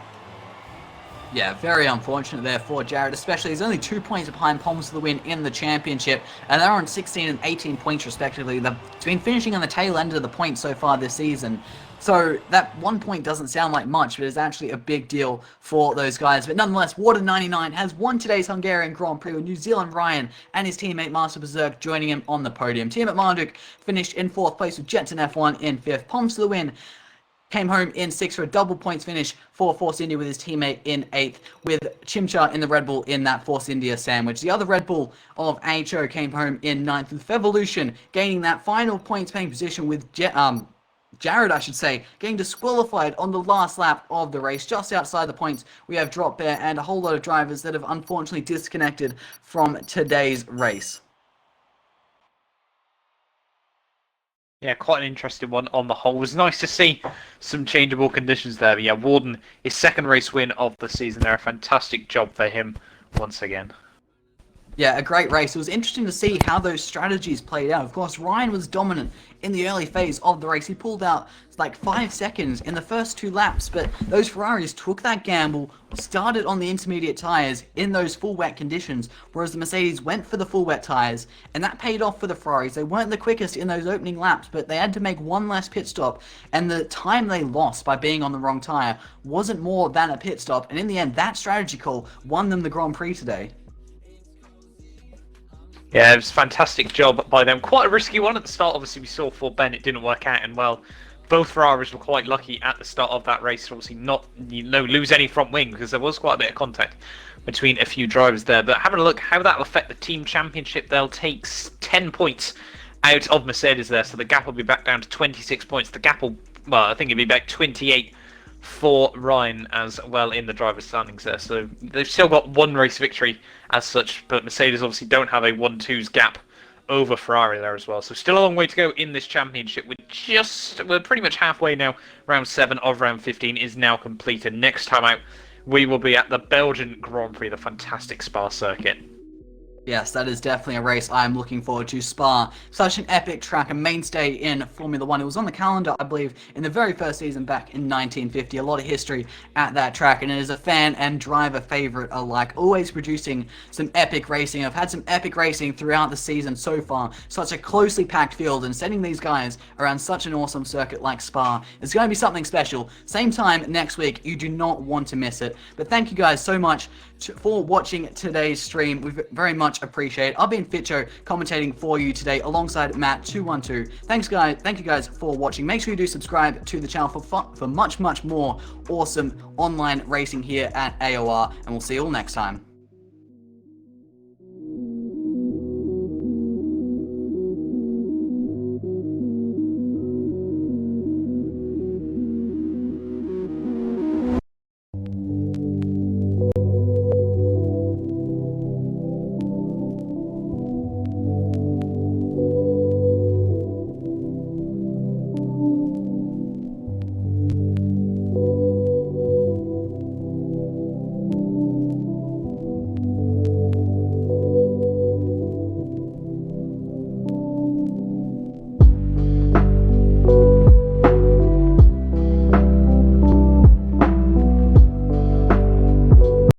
Yeah, very unfortunate there for Jared, especially he's only 2 points behind Palms to the Win in the championship, and they're on 16 and 18 points respectively. They've been finishing on the tail end of the points so far this season. So that 1 point doesn't sound like much, but it's actually a big deal for those guys. But nonetheless, Water99 has won today's Hungarian Grand Prix with New Zealand Ryan and his teammate Master Berserk joining him on the podium. Team at Marduk finished in fourth place with Jetson F1 in fifth. Palms to the Win came home in sixth for a double points finish for Force India with his teammate in eighth, with Chimchar in the Red Bull in that Force India sandwich. The other Red Bull of AHO came home in ninth, with Fevolution gaining that final points paying position with Jared, I should say, getting disqualified on the last lap of the race. Just outside the points, we have Drop Bear and a whole lot of drivers that have unfortunately disconnected from today's race. Yeah, quite an interesting one on the whole. It was nice to see some changeable conditions there. But yeah, Warden, his second race win of the season there. A fantastic job for him once again. Yeah, a great race. It was interesting to see how those strategies played out. Of course, Ryan was dominant in the early phase of the race. He pulled out like 5 seconds in the first 2 laps, but those Ferraris took that gamble, started on the intermediate tyres in those full wet conditions, whereas the Mercedes went for the full wet tyres, and that paid off for the Ferraris. They weren't the quickest in those opening laps, but they had to make one less pit stop, and the time they lost by being on the wrong tyre wasn't more than a pit stop, and in the end, that strategy call won them the Grand Prix today. Yeah, it was a fantastic job by them. Quite a risky one at the start. Obviously, we saw for Ben, it didn't work out, and well, both Ferraris were quite lucky at the start of that race to obviously not lose any front wing, because there was quite a bit of contact between a few drivers there. But having a look how that will affect the team championship, they'll take 10 points out of Mercedes there, so the gap will be back down to 26 points. The gap will, well, I think it'll be back 28 for Ryan as well in the driver's standings there. So they've still got 1 race victory as such, but Mercedes obviously don't have a 1-2s gap over Ferrari there as well. So still a long way to go in this championship. We're pretty much halfway now. Round 7 of round 15 is now completed. Next time out, we will be at the Belgian Grand Prix, the fantastic Spa circuit. Yes, that is definitely a race I'm looking forward to. Spa, such an epic track, a mainstay in Formula One. It was on the calendar, I believe, in the very first season back in 1950. A lot of history at that track, and it is a fan and driver favorite alike, always producing some epic racing. I've had some epic racing throughout the season so far. Such a closely packed field, and sending these guys around such an awesome circuit like Spa is going to be something special. Same time next week, you do not want to miss it. But thank you guys so much for watching today's stream. We very much appreciate it. I've been Fitcho commentating for you today alongside Matt212. Thank you guys for watching. Make sure you do subscribe to the channel for much more awesome online racing here at AOR, and we'll see you all next time.